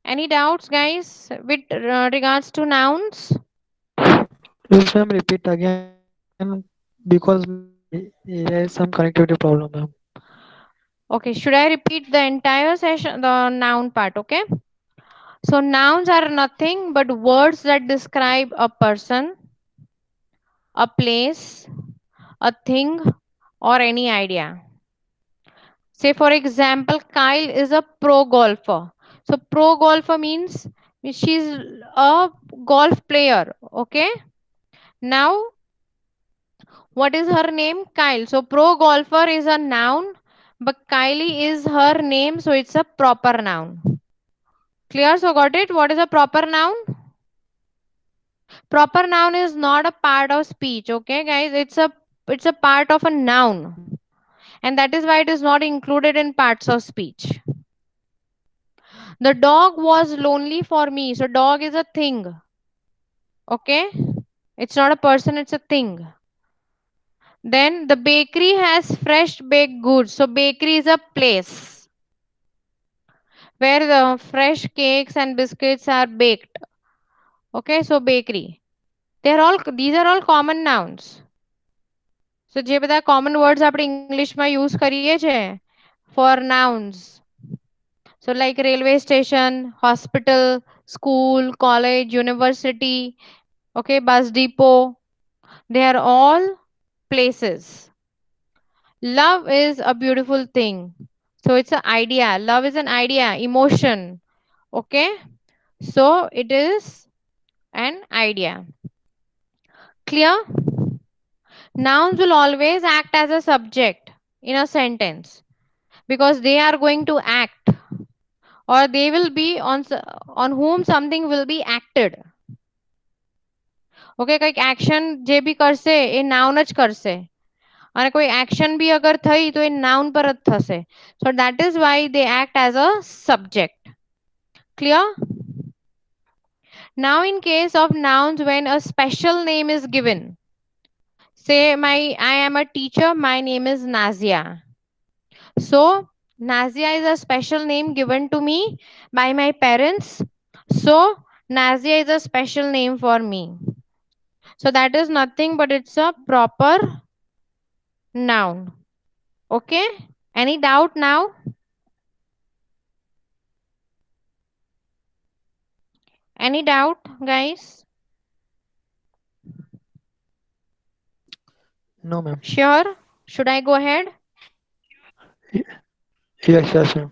Any doubts, guys, with regards to nouns? Yes, ma'am, repeat again because there is some connectivity problem, ma'am. Okay, should I repeat the entire session, the noun part? Okay. So, nouns are nothing but words that describe a person, a place, a thing, or any idea. Say, for example, Kyle is a pro golfer. So, pro golfer means she's a golf player. Okay. Now, what is her name? Kyle. So, pro golfer is a noun, but Kylie is her name, so it's a proper noun. Clear? So, got it? What is a proper noun? Proper noun is not a part of speech. Okay, guys, it's a part of a noun, and that is why it is not included in parts of speech. The dog was lonely for me. So, dog is a thing. Okay, it's not a person; it's a thing. Then the bakery has fresh baked goods. So, bakery is a place where the fresh cakes and biscuits are baked. Okay, so bakery. These are all common nouns. So જે બધા common words આપણે ઇંગ્લિશમાં use કરીએ છે for nouns. So like railway station, hospital, school, college, university, okay, bus depot, they are all places. Love is a beautiful thing. So it's an idea. Love is an idea, emotion. Okay, so it is an idea. Clear? Nouns will always act as a subject in a sentence because they are going to act, or they will be on whom something will be acted. Okay, કંઈક action જે બી કરશે એ noun જ કરશે, અને કોઈ action બી અગર થઈ તો એ નાઉન પર જ થશે. So that is why they act as a subject. Clear? Now in case of nouns, when a special name is given, say I am a teacher, my name is Nazia. So Nazia is a special name given to me by my parents. So Nazia is a special name for me. So that is nothing but it's a proper noun. Okay? Any doubt now? Any doubt, guys? No, ma'am. Sure? Should I go ahead? Y- Yes, yes, ma'am.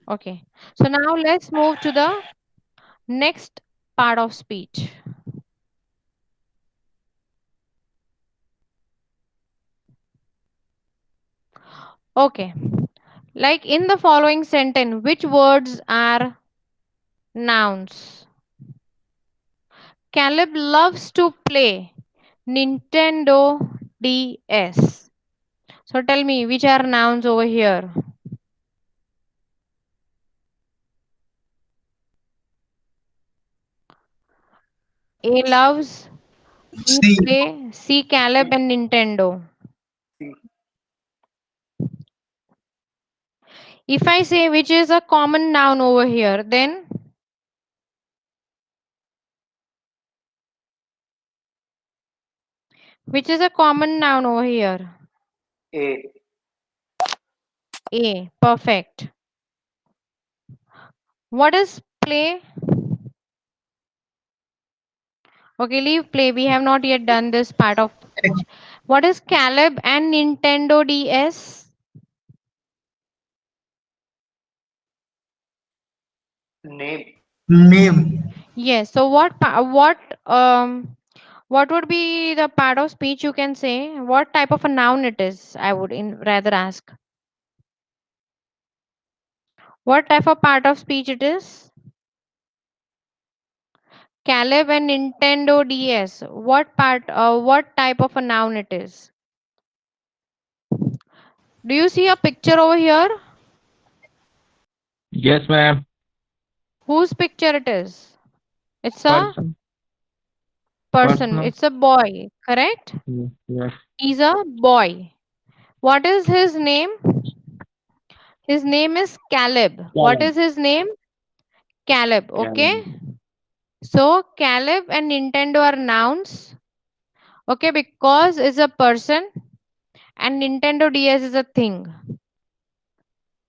Okay. So now let's move to the next part of speech. Okay. Like in the following sentence, which words are nouns? Caleb loves to play Nintendo DS. So tell me, which are nouns over here? A loves, B C. play, C Caleb and Nintendo. If I say which is a common noun over here, then which is a common noun over here? A. A. Perfect. What is play? Okay, leave play. We have not yet done this part of speech. What is Caleb and Nintendo DS? Name. Name. Yes. So what would be the part of speech you can say? What type of a noun it is? I would rather ask. What type of part of speech it is? Caleb and Nintendo DS. What part? What type of a noun it is? Do you see a picture over here? Yes, ma'am. Whose picture it is? It's a Person. person. Personal. It's a boy. Correct? Yes. Yes. He's a boy. What is his name? His name is Caleb. What Column. is his name? Caleb. Okay. So Caleb and Nintendo are nouns. Okay, because is a person and Nintendo DS is a thing.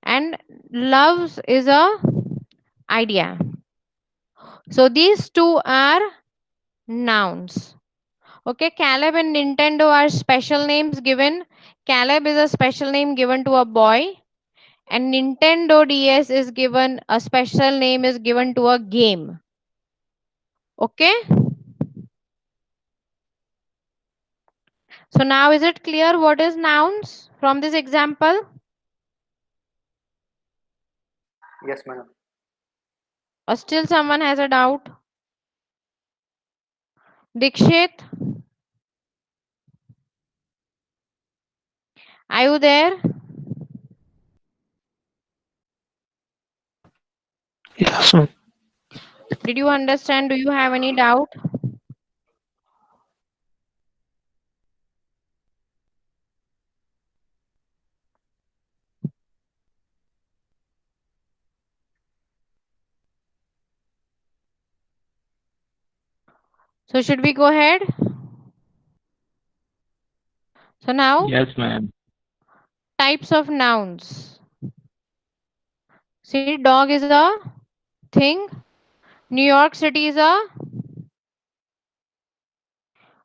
And loves is a idea. So these two are nouns. Okay, Caleb and Nintendo are special names given. Caleb is a special name given to a boy, and Nintendo DS is given a special name is given to a game. Okay, so now is it clear what is nouns from this example? Yes, madam. Or still someone has a doubt? Dikshit, are you there? Yes, ma'am. Did you understand? Do you have any doubt? So should we go ahead? So now Yes, ma'am. types of nouns. See, dog is a thing. New York City is a,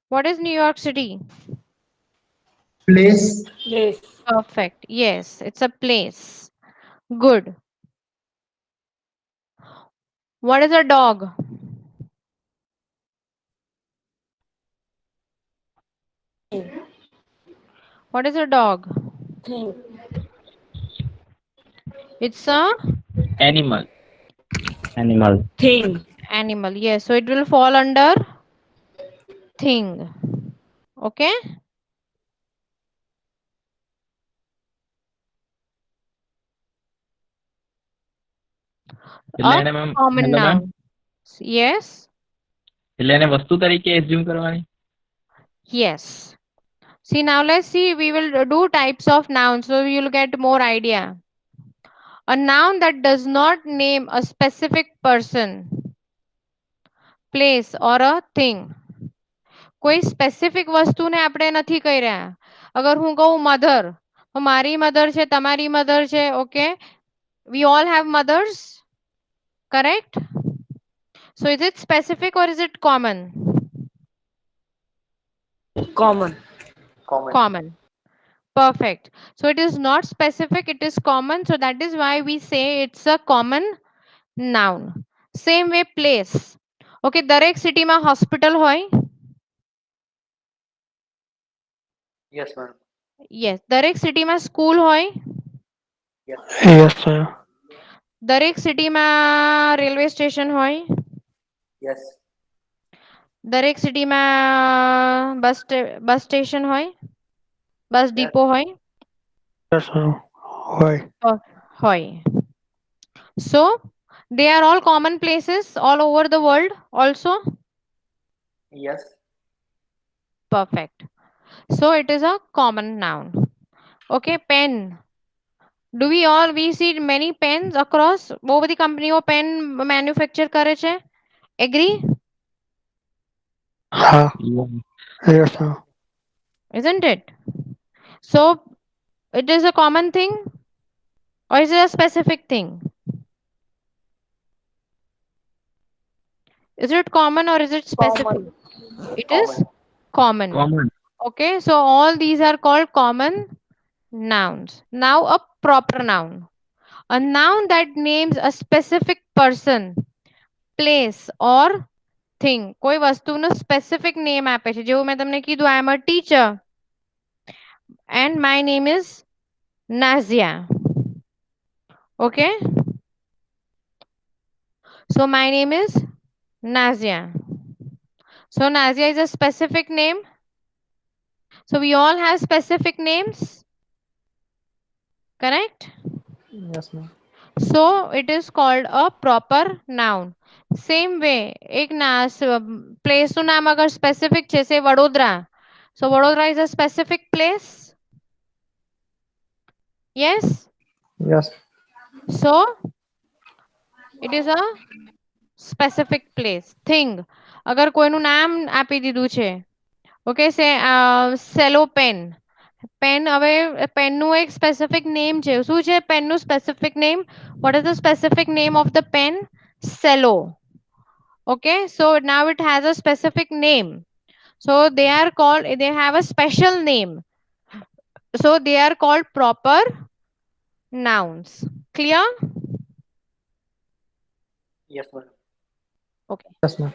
what is New York City? Place. Place. Perfect. Yes, it's a place. Good. What is a dog? Thing. What is a dog? Thing. It's a Animal. Animal. Thing. animal. Yes, so it will fall under thing. Okay. એટલે A એને ma'am common hello ma'am noun. Yes. એટલે એને વસ્તુ તરીકે assume કરવાની. Yes. See, now let's see. We will do types of nouns, so you'll get more idea. A noun that does not name a specific person, place, or a thing. કોઈ specific વસ્તુને આપણે નથી કહી રહ્યા. અગર હું કહું મધર, તો મારી મધર છે, તમારી મધર છે. Okay, we all have mothers, correct? So is it specific or is it common? Common. Common. Common. Perfect. So it is not specific, it is common. So that is why we say it's a common noun. Same way place. Okay, દરેક સિટીમાં hospital હોય. Yes, madam. Yes, દરેક સિટીમાં school હોય. Yes. Yes, ma'am. દરેક સિટીમાં railway station હોય. Yes. દરેક સિટીમાં બસ સ્ટેશન હોય, બસ Yes. ડીપો હોય. Yes, ma'am. Why? હોય. So they are all common places all over the world also. Yes. Perfect. So it is a common noun. Okay, pen. Do we see many pens across? બહુ બધી કંપનીઓ pen manufacture કરે છે. Agree? Ha. Yeah. Yes, ma'am. Isn't it? So it is a common thing or is it a specific thing? Is it common or is it specific? Common. It is common. Common. Okay, so all these are called common nouns. Now a proper noun. A noun that names a specific person, place or thing. કોઈ વસ્તુનો specific name આપે છે. જેવું મેં તમને કીધું, I am a teacher and my name is Nazia. Okay, so my name is Nazia. So Nazia is a specific name. So we all have specific names, correct? Yes, ma'am. So it is called a proper noun. Same way, એક place નું નામ અગર specific છે, say Vadodara. So Vadodara is a specific place. Yes. Yes. So It is a specific place. Thing. અગર કોઈનું નામ આપી દીધું છે, ઓકે, સે સેલો પેન. પેન, હવે પેનનું એક સ્પેસિફિક નેમ છે. શું છે પેનનું specific name? What is the specific name of the pen? Cello. Okay, so now it has a specific name. So they are called, they have a special name. So they are called proper nouns. Clear? Yes, madam. Okay. Yes, ma'am.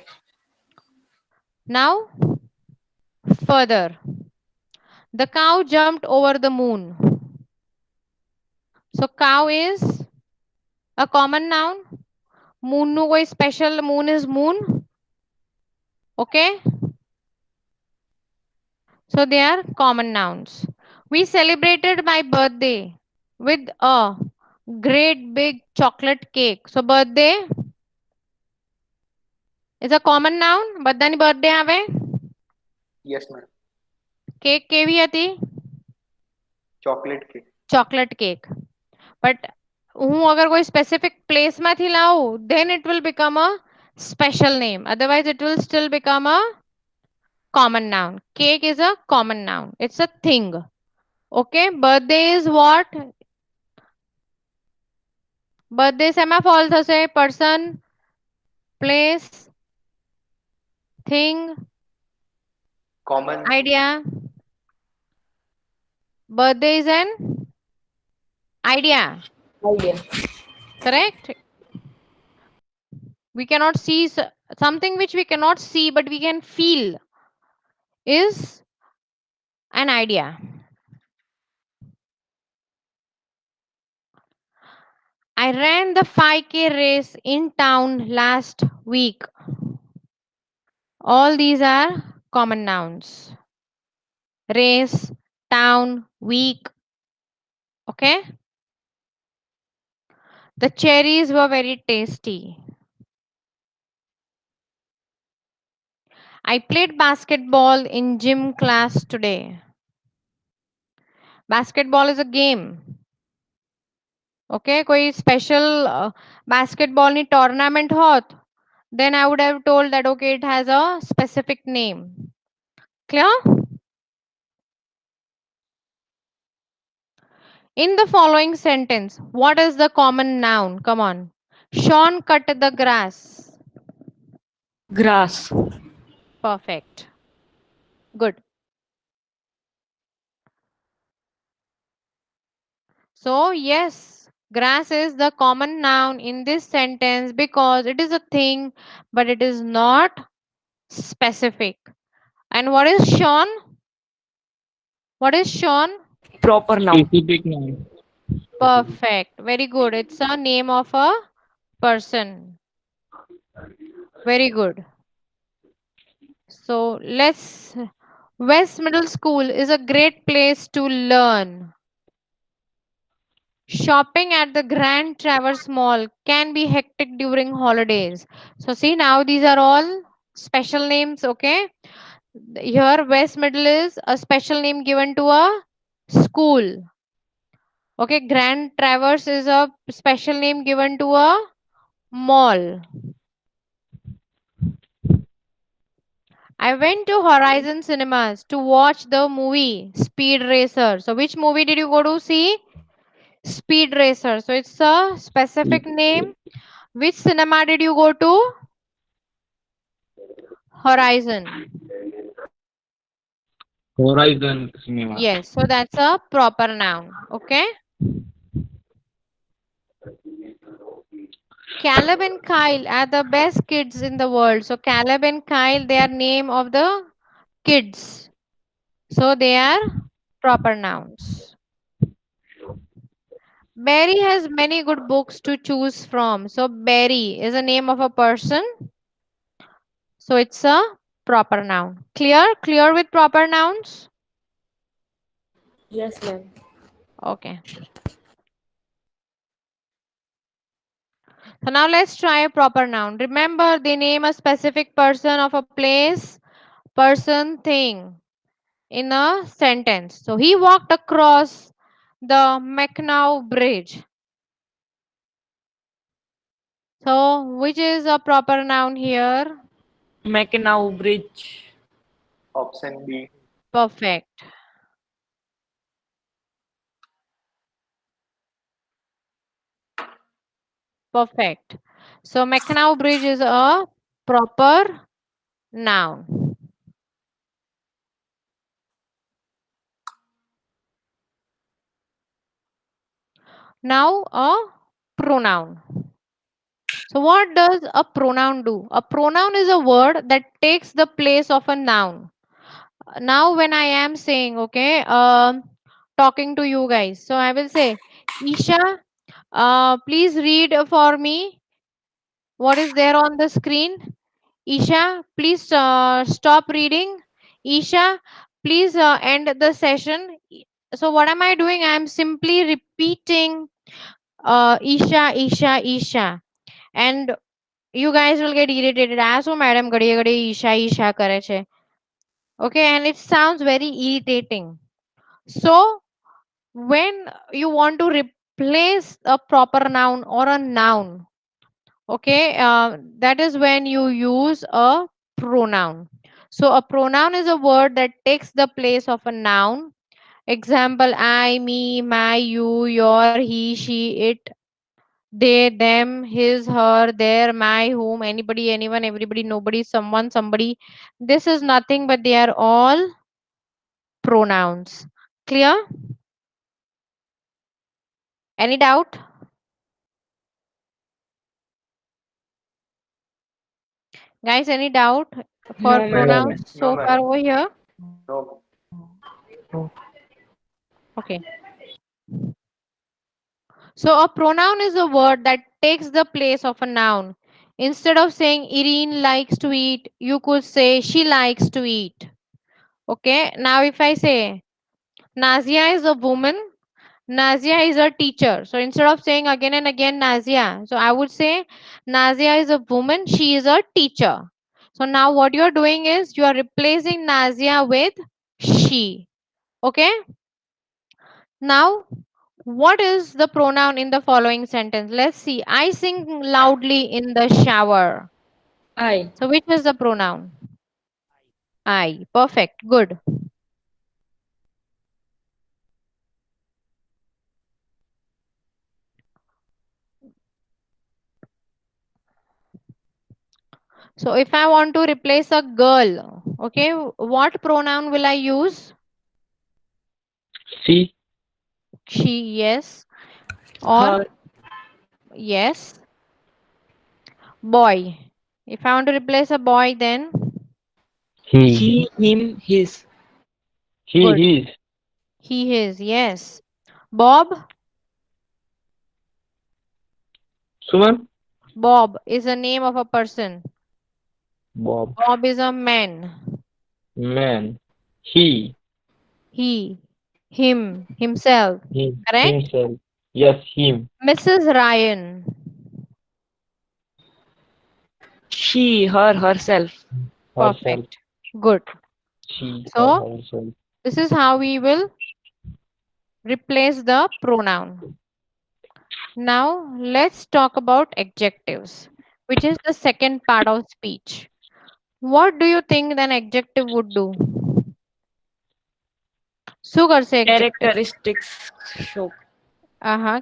Now, further. The cow jumped over the moon. So cow is a common noun. Moon no koi special, moon is moon. Okay. So they are common nouns. We celebrated my birthday with a great big chocolate cake. So birthday is a common noun. બધાની birthday આવે. Yes, madam. Cake કેવી હતી? Chocolate cake. Chocolate cake. But હું અગર કોઈ specific પ્લેસમાંથી લાવું, then it will become a special name. Otherwise it will still become a common noun. Cake is a common noun. It's a thing. Okay. Birthday is what? Birthday શેમાં fall થશે? Person, place, thing, Common. idea. Birthday is an idea. Idea. Correct? We cannot see something which we cannot see but we can feel is an idea. I ran the 5K race in town last week. All these are common nouns. Race, town, week. Okay. The cherries were very tasty. I played basketball in gym class today. Basketball is a game. Okay, કોઈ special basketball ની tournament હોત, then I would have told that okay, it has a specific name. Clear? In the following sentence, what is the common noun? Come on. Sean cut the grass. Grass. Perfect. Good. So yes, grass is the common noun in this sentence because it is a thing but it is not specific. And what is Sean? What is Sean? Proper noun. Specific noun. Perfect. Very good. It's a name of a person. Very good. So let's. West Middle School is a great place to learn. Shopping at the Grand Traverse Mall can be hectic during holidays. So see, now these are all special names. Okay. Here West Middle is a special name given to a school. Okay. Grand Traverse is a special name given to a mall. I went to Horizon Cinemas to watch the movie Speed Racer. So which movie did you go to see? Speed Racer. So it's a specific name. Which cinema did you go to? Horizon. Horizon cinema. Yes. So that's a proper noun. Okay. Caleb and Kyle are the best kids in the world. So Caleb and Kyle, they are name of the kids. So they are proper nouns. Barry has many good books to choose from. So Barry is a name of a person. So it's a proper noun. Clear? Clear with proper nouns? Yes, ma'am. Okay. So now let's try a proper noun. Remember, they name a specific person of a place, person, thing in a sentence. So he walked across the Mackinac Bridge. So, which is a proper noun here? Mackinac Bridge. Option B. Perfect. Perfect. So, Mackinac Bridge is a proper noun. Now, a pronoun. So, what does a pronoun do? A pronoun is a word that takes the place of a noun. Now, when I am saying, okay, talking to you guys, so I will say, Isha, please read for me what is there on the screen. Isha, please stop reading. Isha, please end the session. So, what am I doing? I am simply repeating Isha, Isha, Isha. And you guys will get irritated. As oh, madam, gadiye gadiye Isha, Isha કરે છે. Okay, and it sounds very irritating. So, when you want to replace a proper noun or a noun, okay, that is when you use a pronoun. So, a pronoun is a word that takes the place of a noun. Example: I, me, my, you, your, he, she, it, they, them, his, her, their, my, whom, anybody, anyone, everybody, nobody, someone, somebody. This is nothing but they are all pronouns. Clear? Any doubt? Guys, any doubt for No, ma'am. No, pronouns ma'am. No, so far madam. over here? No. Okay. So a pronoun is a word that takes the place of a noun. Instead of saying Irene likes to eat, you could say she likes to eat. Okay. Now if I say Nazia is a woman, Nazia is a teacher. So instead of saying again and again Nazia, so I would say Nazia is a woman, she is a teacher. So now what you are doing is you are replacing Nazia with she. Okay. Now, what is the pronoun in the following sentence? Let's see. I sing loudly in the shower. I. So, which is the pronoun? I. Perfect. Good. So, if I want to replace a girl, okay, what pronoun will I use? C. She, yes. Or Her. yes. Boy. If I want to replace a boy, then He. He, him, his. good. He is. He, his, yes. Bob. Suman. Bob is a name of a person. Bob. Bob is a man. Man. He. He, him, himself. Him. Correct? Himself. Yes, him. Mrs. Ryan. She, her, herself. Herself. Perfect. Good. She. Her. So, Herself. this is how we will replace the pronoun. Now, let's talk about adjectives, which is the second part of speech. What do you think an adjective would do? શું કરશે adjective? Characteristics. Show.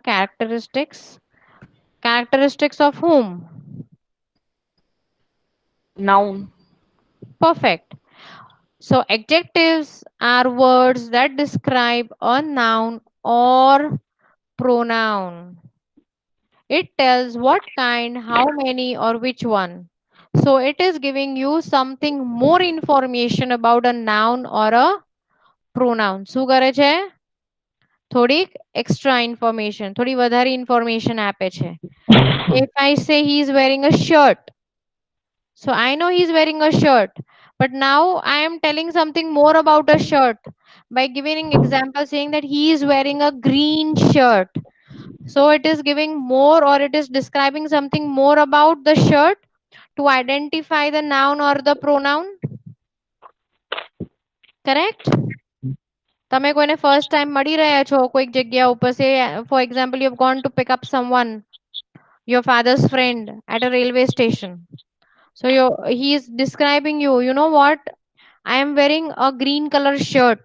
Characteristics. Characteristics of whom? Noun. Perfect. So, adjectives are words that describe a noun or pronoun. It tells what kind, how many, or which one. So, it is giving you something more information about a noun or a pronoun. શું કરે છે? થોડીક extra information, થોડી વધારે information આપે છે. If I say he is wearing a shirt, so I know he's wearing a shirt, but now I am telling something more about a shirt by giving example saying that he is wearing a green shirt. So it is giving more or it is describing something more about the shirt to identify the noun or the pronoun. Correct? તમે કોઈને first time મળી રહ્યા છો કોઈક જગ્યા ઉપર સે for example you have gone to pick up someone your father's friend at a railway station. So he is describing you. You know what? I am wearing a green color shirt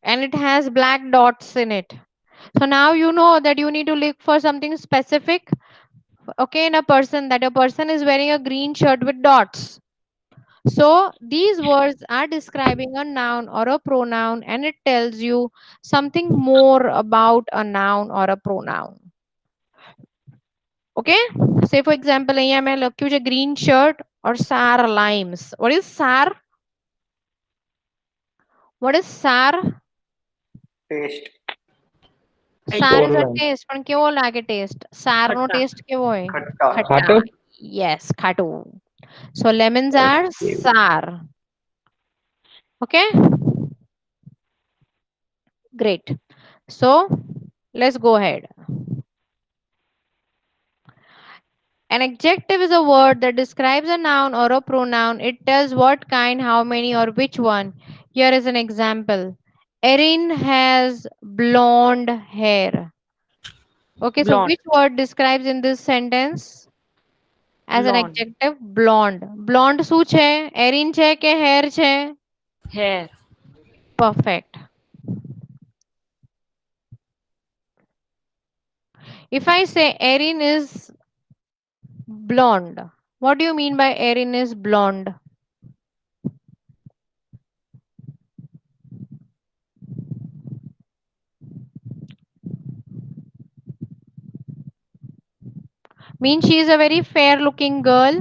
and it has black dots in it. So now you know that you need to look for something specific, okay, in a person, that a person is wearing a green shirt with dots. So these words are describing a noun or a pronoun and it tells you something more about a noun or a pronoun. Okay? Say for example, અહીંયા મેં લખ્યું છે green shirt or sour limes. What is sour? What is sour? taste, Sour is a Sour line. taste. પણ કેવો લાગે taste? Sour નો ખટ્ટા taste કેવો હોય? khatta, ખટ્ટા. Khato? Yes, ખાટું. So lemons are Okay. sour. Okay? Great. So let's go ahead. An adjective is a word that describes a noun or a pronoun. It tells what kind, how many, or which one. Here is an example. Erin has blonde hair. Okay, so blonde, which word describes in this sentence as an blonde, adjective? Blonde. Blonde શું છે? Erin છે કે hair છે? hair, Perfect. If I say Erin is blonde, what do you mean by Erin is blonde? Means she is a very fair looking girl.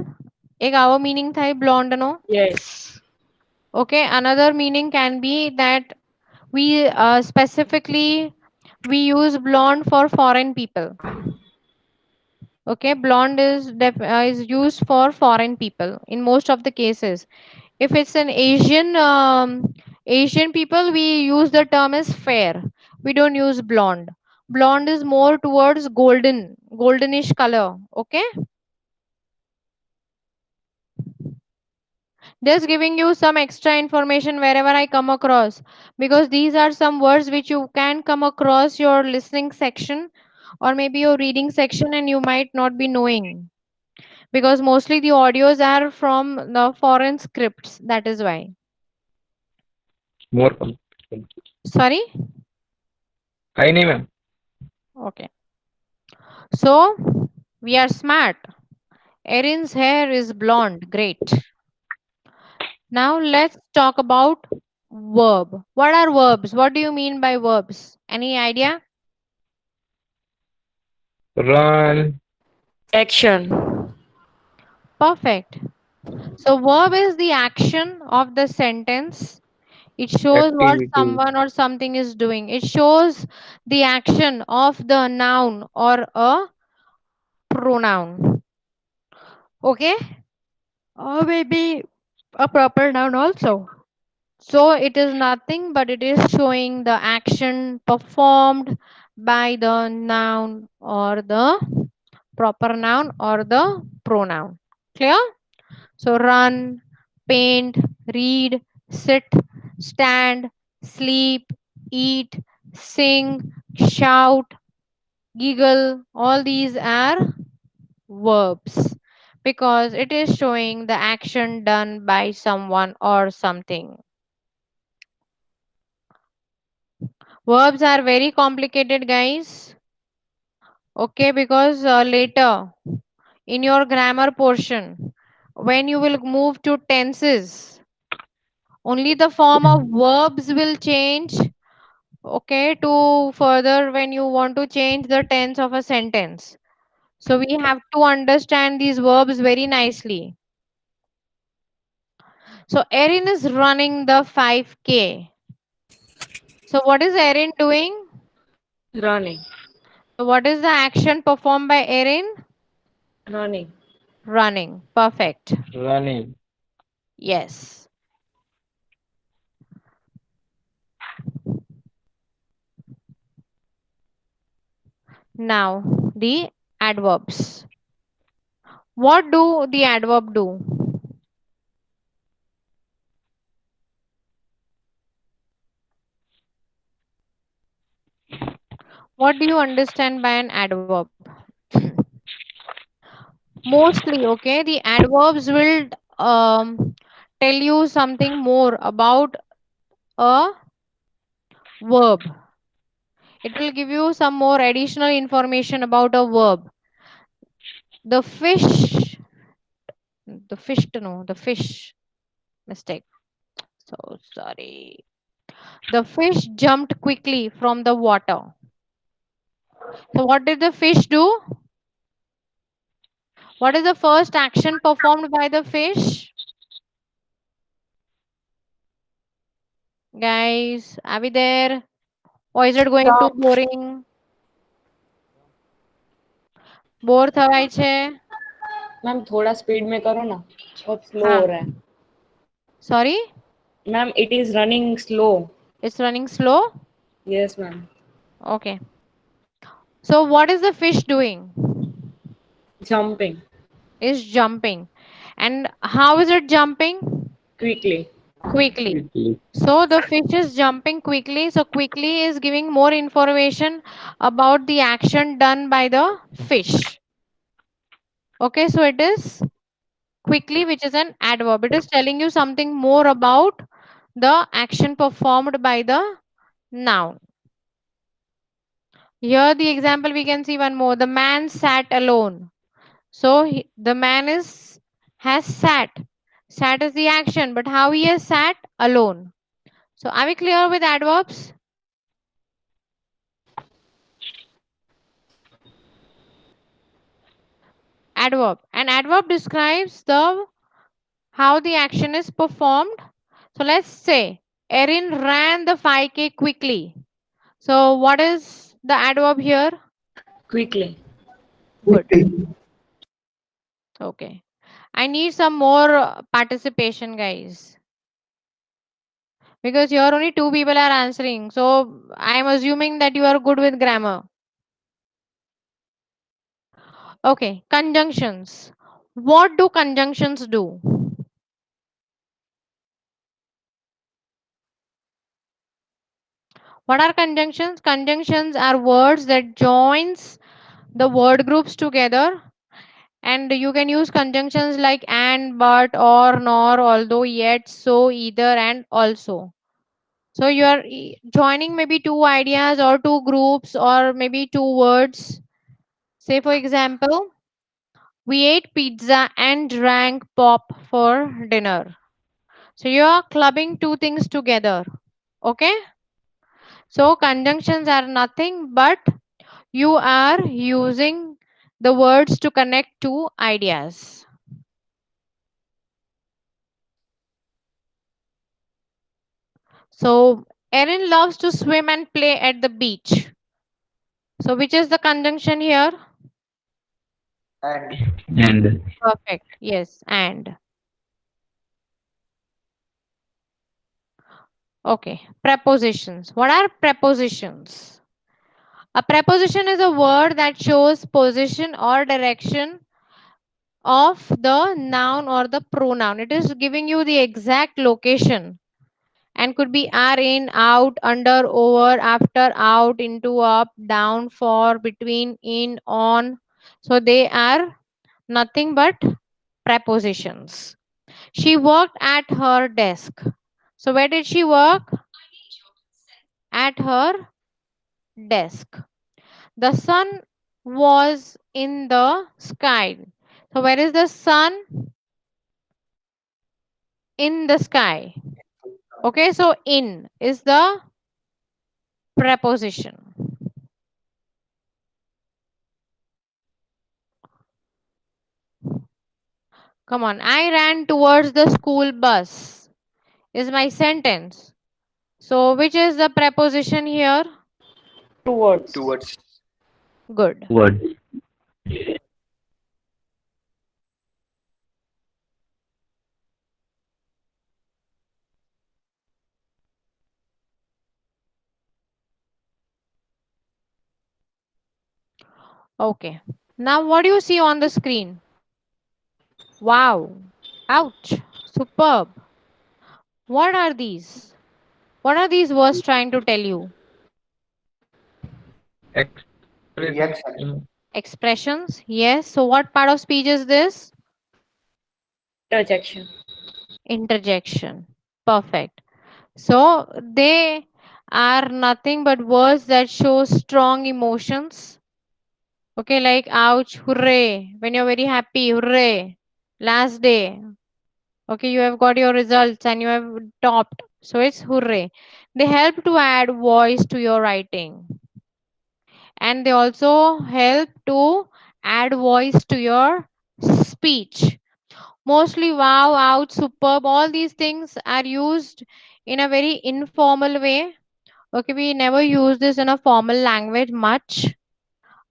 एक आવો meaning થાય blonde no. yes, Okay, another meaning can be that we specifically we use blonde for foreign people. Okay, blonde is used for foreign people in most of the cases. If it's an Asian people, we use the term as fair. We don't use blonde. Blonde is more towards goldenish color. Okay, just giving you some extra information wherever I come across, because these are some words which you can come across your listening section or maybe your reading section and you might not be knowing, because mostly the audios are from the foreign scripts. That is why. More complicated. Sorry. I name him. Okay, so we are smart. Erin's hair is blonde. Great. Now let's talk about verb. What are verbs? What do you mean by verbs? Any idea? Run. action, Perfect. So verb is the action of the sentence. It shows what Activity. someone or something is doing. It shows the action of the noun or a pronoun. Okay? Or maybe a proper noun also. So it is nothing but it is showing the action performed by the noun or the proper noun or the pronoun. Clear? So run, paint, read, sit, stand, sleep, eat, sing, shout, giggle, all these are verbs because it is showing the action done by someone or something. Verbs are very complicated, guys. Okay, because later in your grammar portion, when you will move to tenses, only the form of verbs will change. Okay, to further when you want to change the tense of a sentence. So we have to understand these verbs very nicely. So Erin is running the 5K. So what is Erin doing? running, So what is the action performed by Erin? running, Running. Perfect. Running. Yes. Now the adverbs. What do the adverb do? What do you understand by an adverb? Mostly, okay, the adverbs will tell you something more about a verb. It will give you some more additional information about a verb. The fish, the fish, mistake. So sorry. The fish jumped quickly from the water. So, what did the fish do? What is the first action performed by the fish? Guys, are we there? Or is it going too Jump. boring? Bore થવાય છે? Ma'am थोड़ा speed में करो ना, बहुत slow हाँ. हो रहा है. Sorry, ma'am it is running slow. it's running slow. Yes ma'am. Okay. So, what is the fish doing? Jumping Is jumping. And how is it jumping? Quickly. Quickly. Quickly. So, the fish is jumping quickly. So, quickly is giving more information about the action done by the fish. Okay, so it is quickly, which is an adverb. It is telling you something more about the action performed by the noun. Here, the example we can see one more. The man sat alone. So the man is has sat. Sat is the action, but how he has sat alone. So are we clear with adverbs? Adverb. An adverb describes the how the action is performed. So let's say Erin ran the 5K quickly. So what is the adverb here? Quickly. Good. Okay. I need some more participation, guys. Because here only two people are answering. So I am assuming that you are good with grammar. Okay. Conjunctions. What do conjunctions do? What are conjunctions? Conjunctions are words that joins the word groups together, and you can use conjunctions like and, but, or, nor, although, yet, so, either, and also. So you are joining maybe two ideas or two groups or maybe two words. Say for example, we ate pizza and drank pop for dinner. So you are clubbing two things together. Okay? So conjunctions are nothing but you are using the words to connect two ideas. So Erin loves to swim and play at the beach. So which is the conjunction here? And And Perfect. Yes, and. Okay. Prepositions. What are prepositions? A preposition is a word that shows position or direction of the noun or the pronoun. It is giving you the exact location and could be are, in, out, under, over, after, out, into, up, down, for, between, in, on. So they are nothing but prepositions. She worked at her desk. So where did she work? At her desk. The sun was in the sky. So where is the sun? In the sky. Okay, so in is the preposition. Come on, I ran towards the school bus is my sentence. So which is the preposition here? Towards. towards. Good. Word. Okay. Now what do you see on the screen? Wow. Ouch. Superb. What are these? What are these words trying to tell you? Reaction. expression. Expressions. Yes. So what part of speech is this? Interjection. Interjection. Perfect. So they are nothing but words that show strong emotions. Okay, like ouch, hooray. When you're very happy, hooray. Last day. Okay, you have got your results and you have topped. So it's hooray. They help to add voice to your writing. And they also help to add voice to your speech. Mostly wow, out, superb, all these things are used in a very informal way. Okay, we never use this in a formal language much.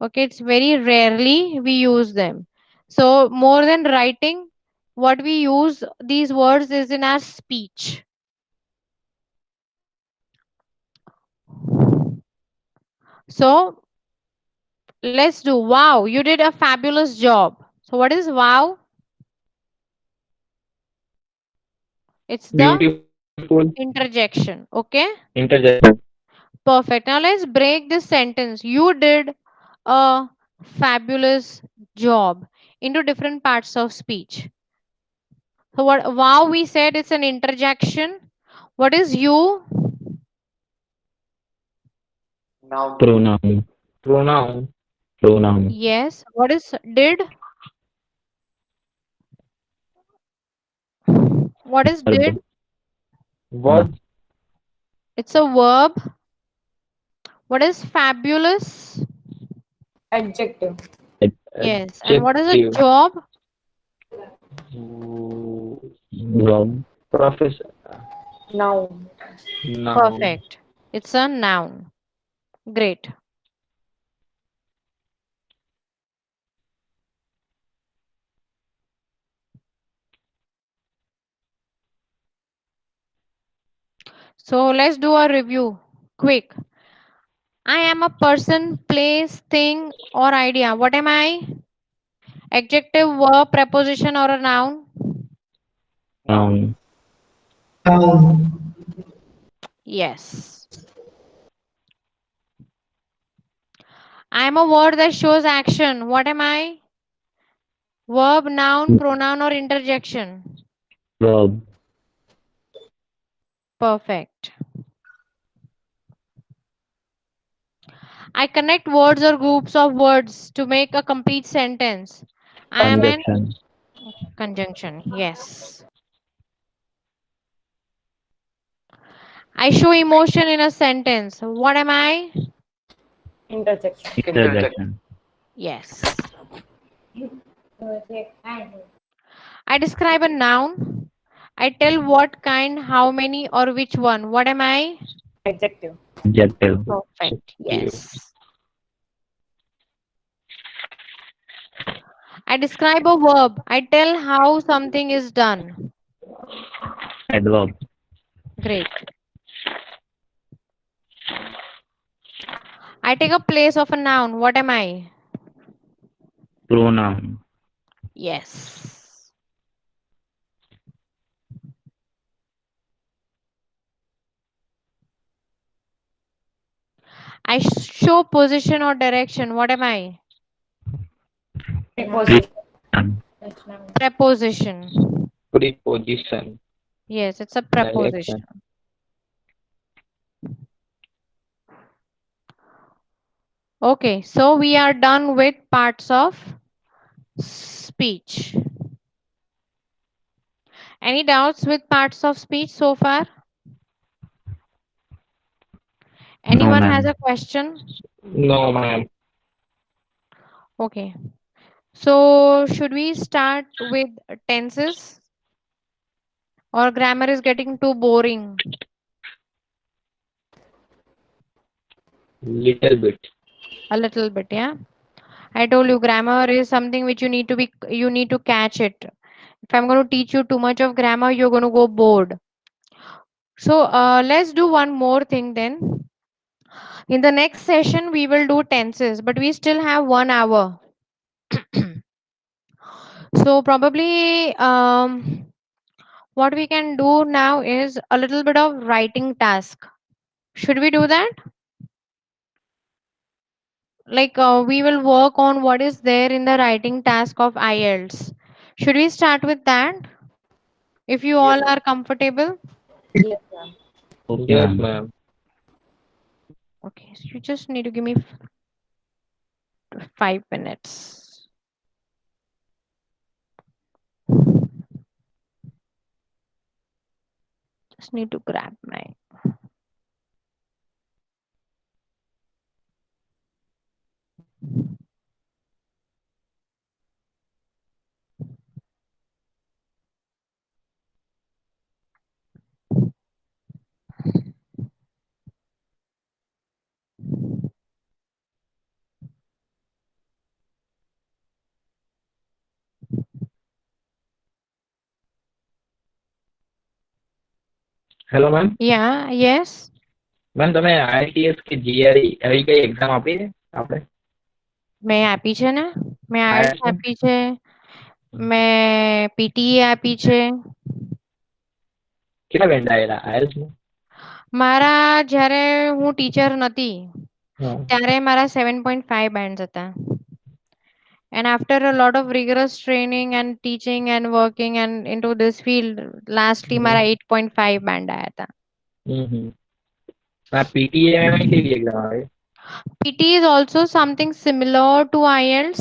Okay, it's very rarely we use them. So more than writing, what we use these words is in our speech. So let's do wow, you did a fabulous job. So what is wow? It's the Beautiful. interjection. Okay, Interjection. perfect. Now let's break this sentence. You did a fabulous job into different parts of speech. So what wow we said it's an interjection. What is you? Noun. Pronoun. Pronoun. Pronoun. Yes. What is did? What is did? Verb. Was. It's a verb. What is fabulous? Adjective. Yes. And what is a Adjective. job? Verb. Professor. Noun. Noun. Perfect. It's a noun. Great. So let's do a review. Quick. I am a person, place, thing, or idea. What am I? Adjective, verb, preposition, or a noun? Noun. Yes. I am a word that shows action. What am I? Verb, noun, pronoun, or interjection? Verb. Perfect. I connect words or groups of words to make a complete sentence. I am an Conjunction. conjunction. Yes. I show emotion in a sentence. What am I? Interjection. Interject. Interjection. Yes. I describe a noun. I tell what kind, how many, or which one. What am I? Adjective. Adjective. Perfect. Adjective. Yes. I describe a verb. I tell how something is done. Adverb. Great. I take a place of a noun. What am I? Pronoun. Yes. I show position or direction. What am I? Preposition. Preposition. Preposition. Preposition. Yes, it's a Direction. preposition. Okay, so we are done with parts of speech. Any doubts with parts of speech so far? No, Anyone has ma'am. a question? No, ma'am. Okay. So should we start with tenses or grammar is getting too boring? Little bit. A little bit, yeah. I told you grammar is something which you need to catch it. If I'm going to teach you too much of grammar, you're going to go bored. So let's do one more thing then. In the next session, we will do tenses, but we still have 1 hour. So probably what we can do now is a little bit of writing task. Should we do that? Like we will work on what is there in the writing task of IELTS. Should we start with that? If you Yes, all ma'am. are comfortable. Yes, ma'am. Okay, Yes, ma'am. ma'am. Okay, so you just need to give me 5 minutes. Just need to grab my. Hello ma'am. Yeah, yes. Ma'am તમે ITS કે GRE એવી કઈ exam આપી છે આપણે મેં આપી છે ને. મેં આઈએલટીએસ આઈએલ્સ માં? આપી છે. મેં પીટીએ આપી છે. કેટલા બેન્ડ આવેલા આઈએલ્સ માં? મારા જ્યારે હું ટીચર નથી હા. ત્યારે મારા 7.5 બેન્ડ્સ હતા. And after a lot of rigorous training and teaching and working and into this field, lastly હમ. મારા 8.5 બેન્ડ આયા હતા. હમ. આ પીટીએ માં કેવી એક્ઝામ આવે? PT is also something similar to IELTS,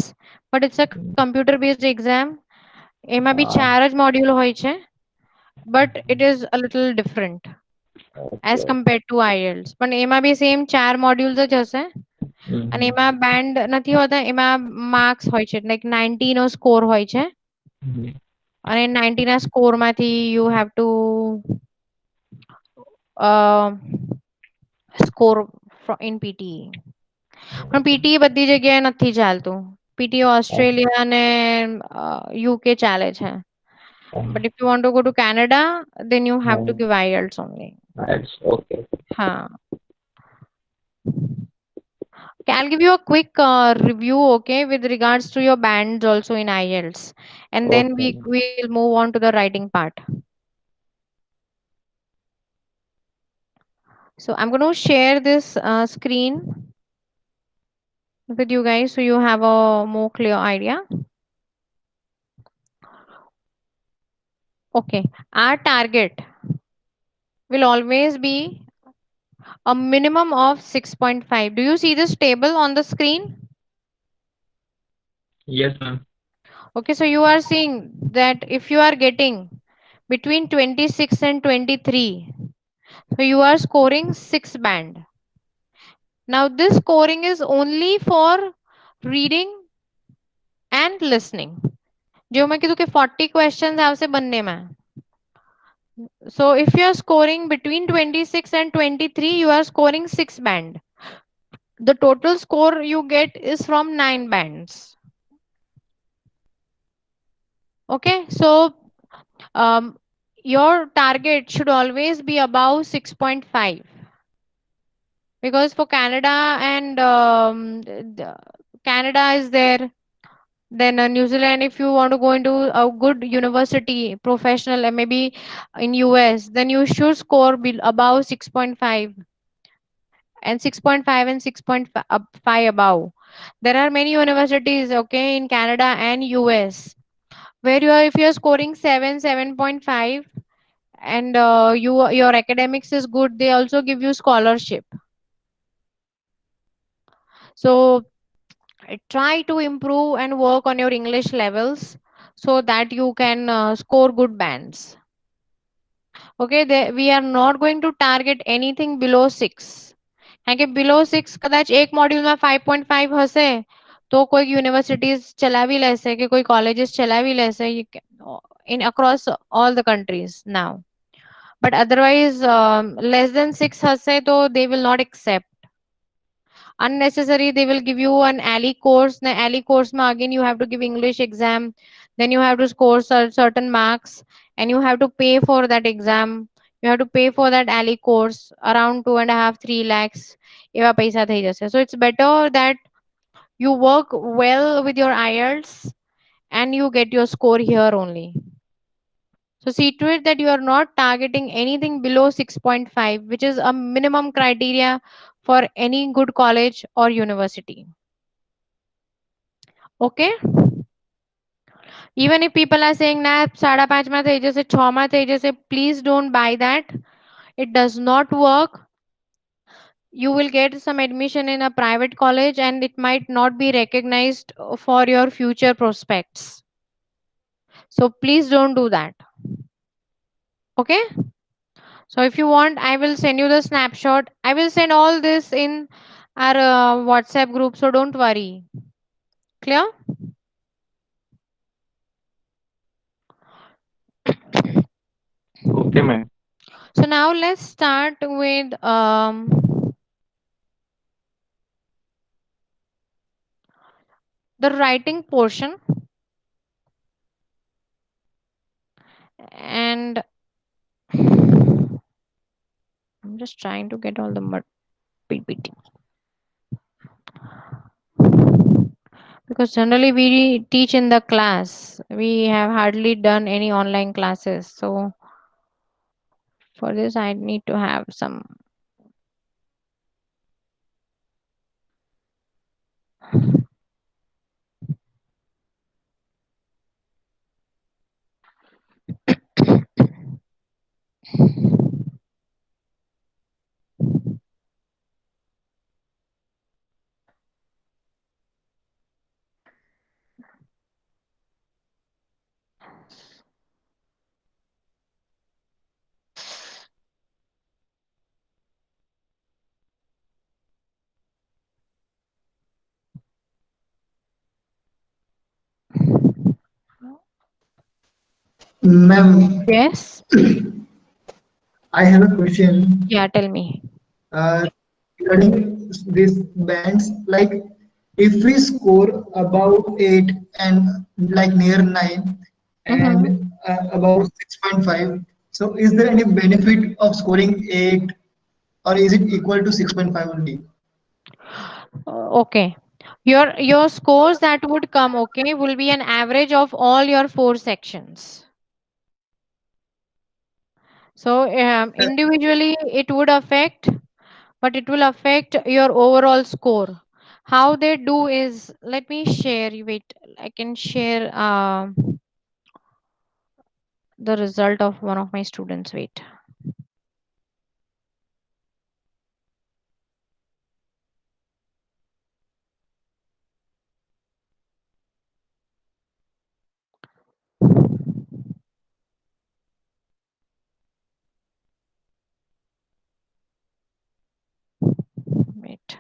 but it's a computer based exam. એમાં બી હા. 4 જ મોડ્યુલ હોય છે, but it is a little different okay. as compared to IELTS. પણ એમાં બી સેમ 4 મોડ્યુલ્સ જ હશે અને હમ. એમાં બેન્ડ નથી હોતા, એમાં માર્ક્સ હોય છે, લાઈક 90 નો સ્કોર હોય છે હમ. અને 90 ના સ્કોરમાંથી you have to score in PT. પણ પીટી બધી જગ્યાએ નથી ચાલતું. પીટી ઓસ્ટ્રેલિયા અને યુકે ચાલે છે. But if you want to go to Canada, then you have to give IELTS only. IELTS okay. Huh. Okay, I'll give you a quick review, okay, with regards to your bands also in IELTS, and then okay. we'll move on to the writing part. So I'm going to share this screen with you guys so you have a more clear idea. Okay, our target will always be a minimum of 6.5. Do you see this table on the screen? Yes ma'am. Okay, so you are seeing that if you are getting between 26 and 23, so you are scoring 6 band. Now this scoring is only for reading and listening. जो मैं कीधु के 40 questions આવશે બંનેમાં. So if you are scoring between 26 and 23, you are scoring 6 band. The total score you get is from 9 bands. Okay, so um, your target should always be above 6.5, because for Canada and Canada is there. Then New Zealand, if you want to go into a good university, professional, and maybe in US, then you should score above 6.5 and 6.5 and 6.5 above. There are many universities, okay, in Canada and US, where you are, if you are scoring 7.5, and your academics is good, they also give you scholarship. So try to improve and work on your English levels so that you can score good bands. Okay, we are not going to target anything below 6. કારણ કે below 6 કદાચ એક મોડ્યુલમાં 5.5 હશે તો કોઈ universities ચલાવી લેશે કે કોઈ કોલેજીસ ચલાવી લેશે in across all the countries now. But otherwise less than 6 હશે તો they will not accept. Unnecessary, they will give you an alley course. The alley course ma again you have to give English exam, then you have to score certain marks, and you have to pay for that exam. You have to pay for that alley course around 2.5 3 lakhs. એવા પૈસા થઈ જશે. So it's better that you work well with your IELTS and you get your score here only. So see to it that you are not targeting anything below 6.5, which is a minimum criteria for any good college or university. Okay, even if people are saying ना 5.5 में थे जैसे 6 में थे जैसे, please don't buy that. It does not work. You will get some admission in a private college and it might not be recognized for your future prospects. So please don't do that. Okay, so if you want, I will send you the snapshot. I will send all this in our WhatsApp group, so don't worry. Clear? Okay, ma'am. So now let's start with the writing portion. And I'm just trying to get all the PPT, because generally we teach in the class. We have hardly done any online classes. So for this, I need to have some. Ma'am, Yes. I have a question Yeah, tell me. regarding these bands. Like, if we score about 8 and like near 9 Mm-hmm. and about 6.5, so is there any benefit of scoring 8 or is it equal to 6.5 only? Okay. Your scores that would come, okay, will be an average of all your four sections. So individually it would affect, but it will affect your overall score. How they do is, let me share. Wait, I can share the result of one of my students. Wait. Wait.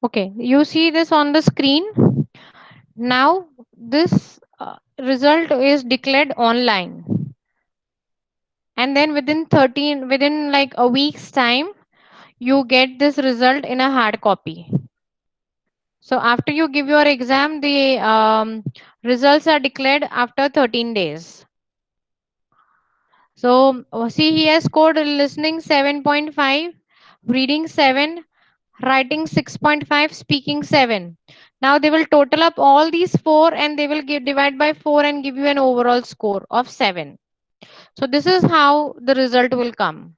Okay, you see this on the screen. Now this result is declared online, and then within like a week's time, you get this result in a hard copy. So after you give your exam, the results are declared after 13 days. So see, he has scored listening 7.5, reading 7, writing 6.5, speaking 7. Now they will total up all these four and they will give divide by 4 and give you an overall score of 7. So this is how the result will come.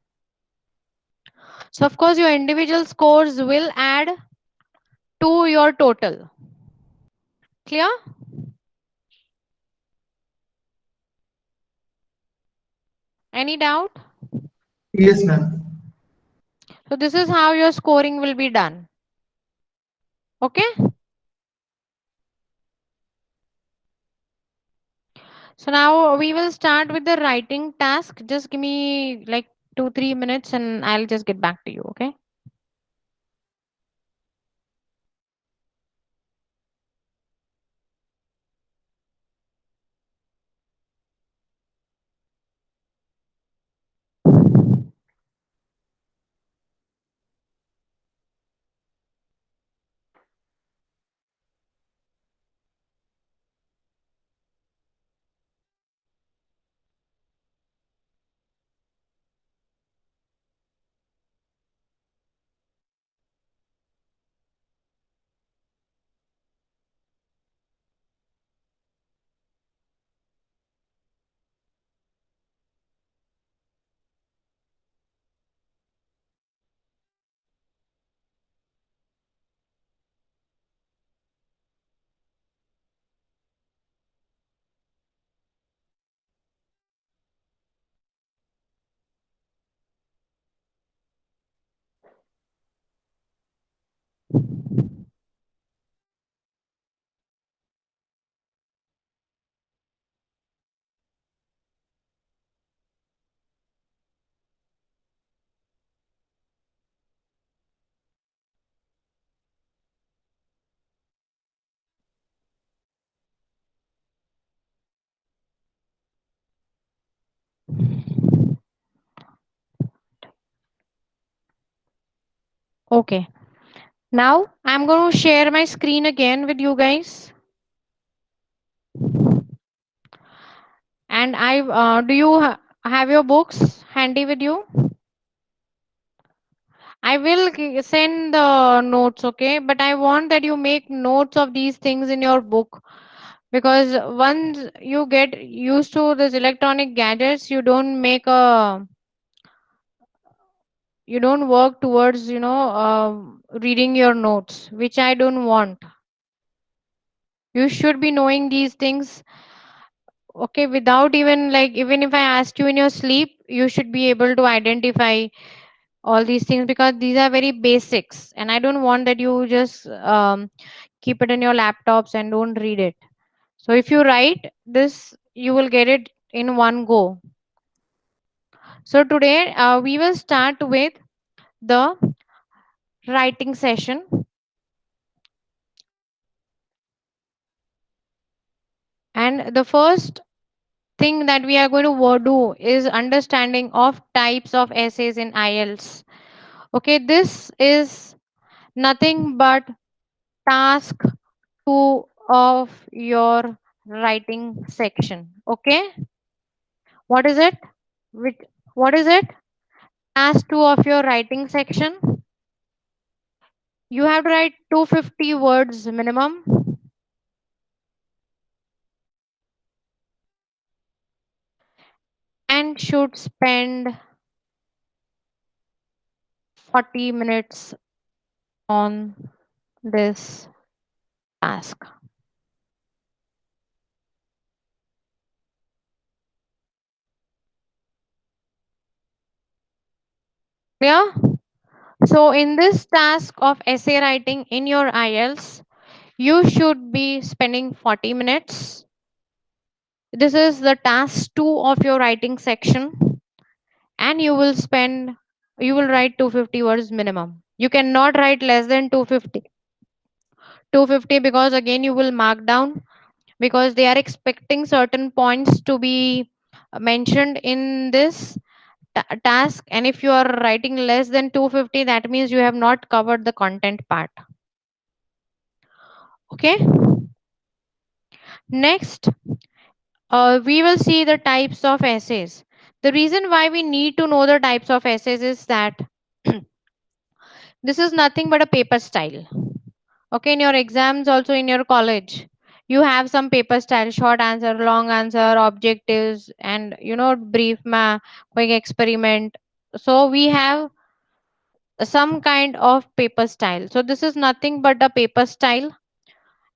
So of course your individual scores will add to your total. Clear? Any doubt? Yes, ma'am. So this is how your scoring will be done. Okay? So now we will start with the writing task. Just give me like 2-3 minutes and I'll just get back to you. Okay? Okay. Now I'm going to share my screen again with you guys. And do you have your books handy with you? I will send the notes, okay? But I want that you make notes of these things in your book, because once you get used to this electronic gadgets, you don't work towards reading your notes, which I don't want. You should be knowing these things, okay, without even like, even if I asked you in your sleep, you should be able to identify all these things, because these are very basics and I don't want that you just keep it in your laptops and don't read it. So if you write this, you will get it in one go. So today we will start with the writing session. And the first thing that we are going to do is understanding of types of essays in IELTS. Okay, this is nothing but task 2 of your writing section. Okay, what is it? Which, what is it? Task 2 of your writing section. You have to write 250 words minimum. And should spend 40 minutes on this task. Clear? So in this task of essay writing in your IELTS, you should be spending 40 minutes. This is the task 2 of your writing section, and you will write 250 words minimum. You cannot write less than 250 because again you will mark down, because they are expecting certain points to be mentioned in this task, and if you are writing less than 250, that means you have not covered the content part. Okay, next we will see the types of essays. The reason why we need to know the types of essays is that this is nothing but a paper style. Okay, in your exams, also in your college, you have some paper style: short answer, long answer, objectives, and brief quick experiment. So we have some kind of paper style. So this is nothing but a paper style,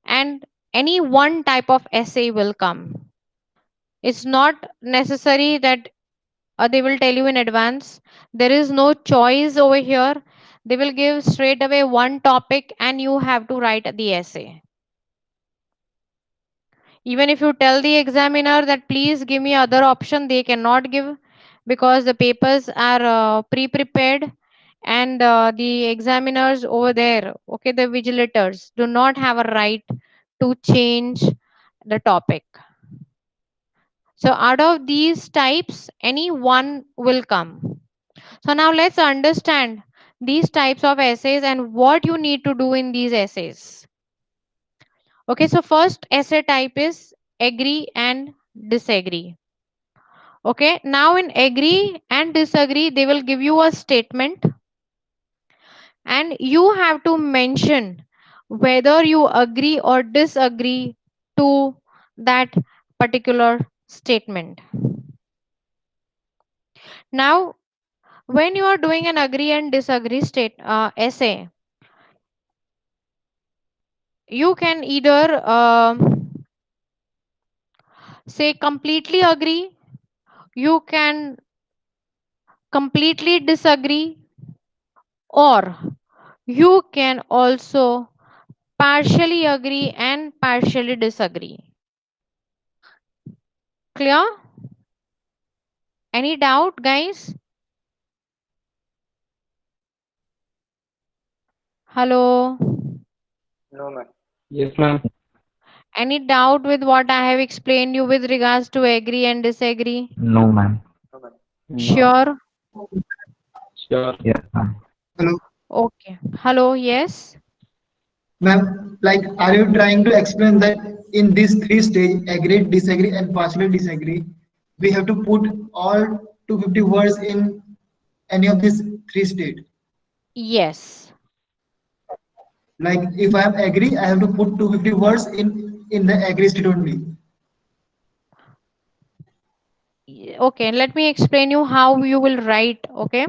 and any one type of essay will come. It's not necessary that they will tell you in advance. There is no choice over here. They will give straight away one topic and you have to write the essay. Even if you tell the examiner that please give me other option, they cannot give, because the papers are pre-prepared, and the examiners over there, okay, the vigilators do not have a right to change the topic. So out of these types, any one will come. So now let's understand these types of essays and what you need to do in these essays. Okay, so first essay type is agree and disagree. Okay, now in agree and disagree, they will give you a statement and you have to mention whether you agree or disagree to that particular statement. Now, when you are doing an agree and disagree essay, you can either say completely agree, you can completely disagree, or you can also partially agree and partially disagree. Clear? Any doubt, guys? Hello? No, ma'am. Yes, ma'am. Any doubt with what I have explained you with regards to agree and disagree? No, ma'am. No, ma'am. No. Sure? Sure. Yes, ma'am. Hello, Okay. Hello, yes? ma'am. Like, are you trying to explain that in these three stage, agree, disagree, and partially disagree, we have to put all 250 words in any of these three state? Yes. Like, if I am agree, I have to put 250 words in the agree state only. Okay, let me explain you how you will write. Okay.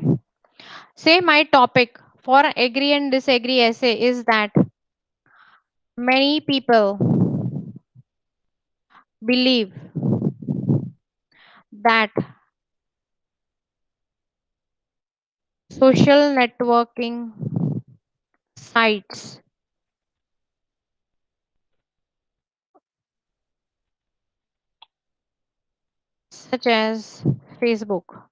Say my topic for agree and disagree essay is that many people believe that social networking sites such as Facebook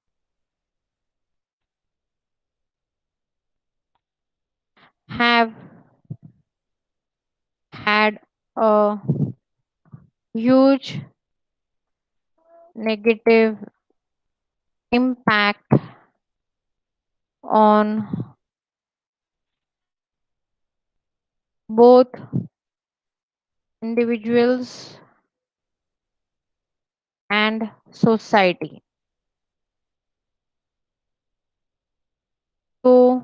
have had a huge negative impact on both individuals and society. To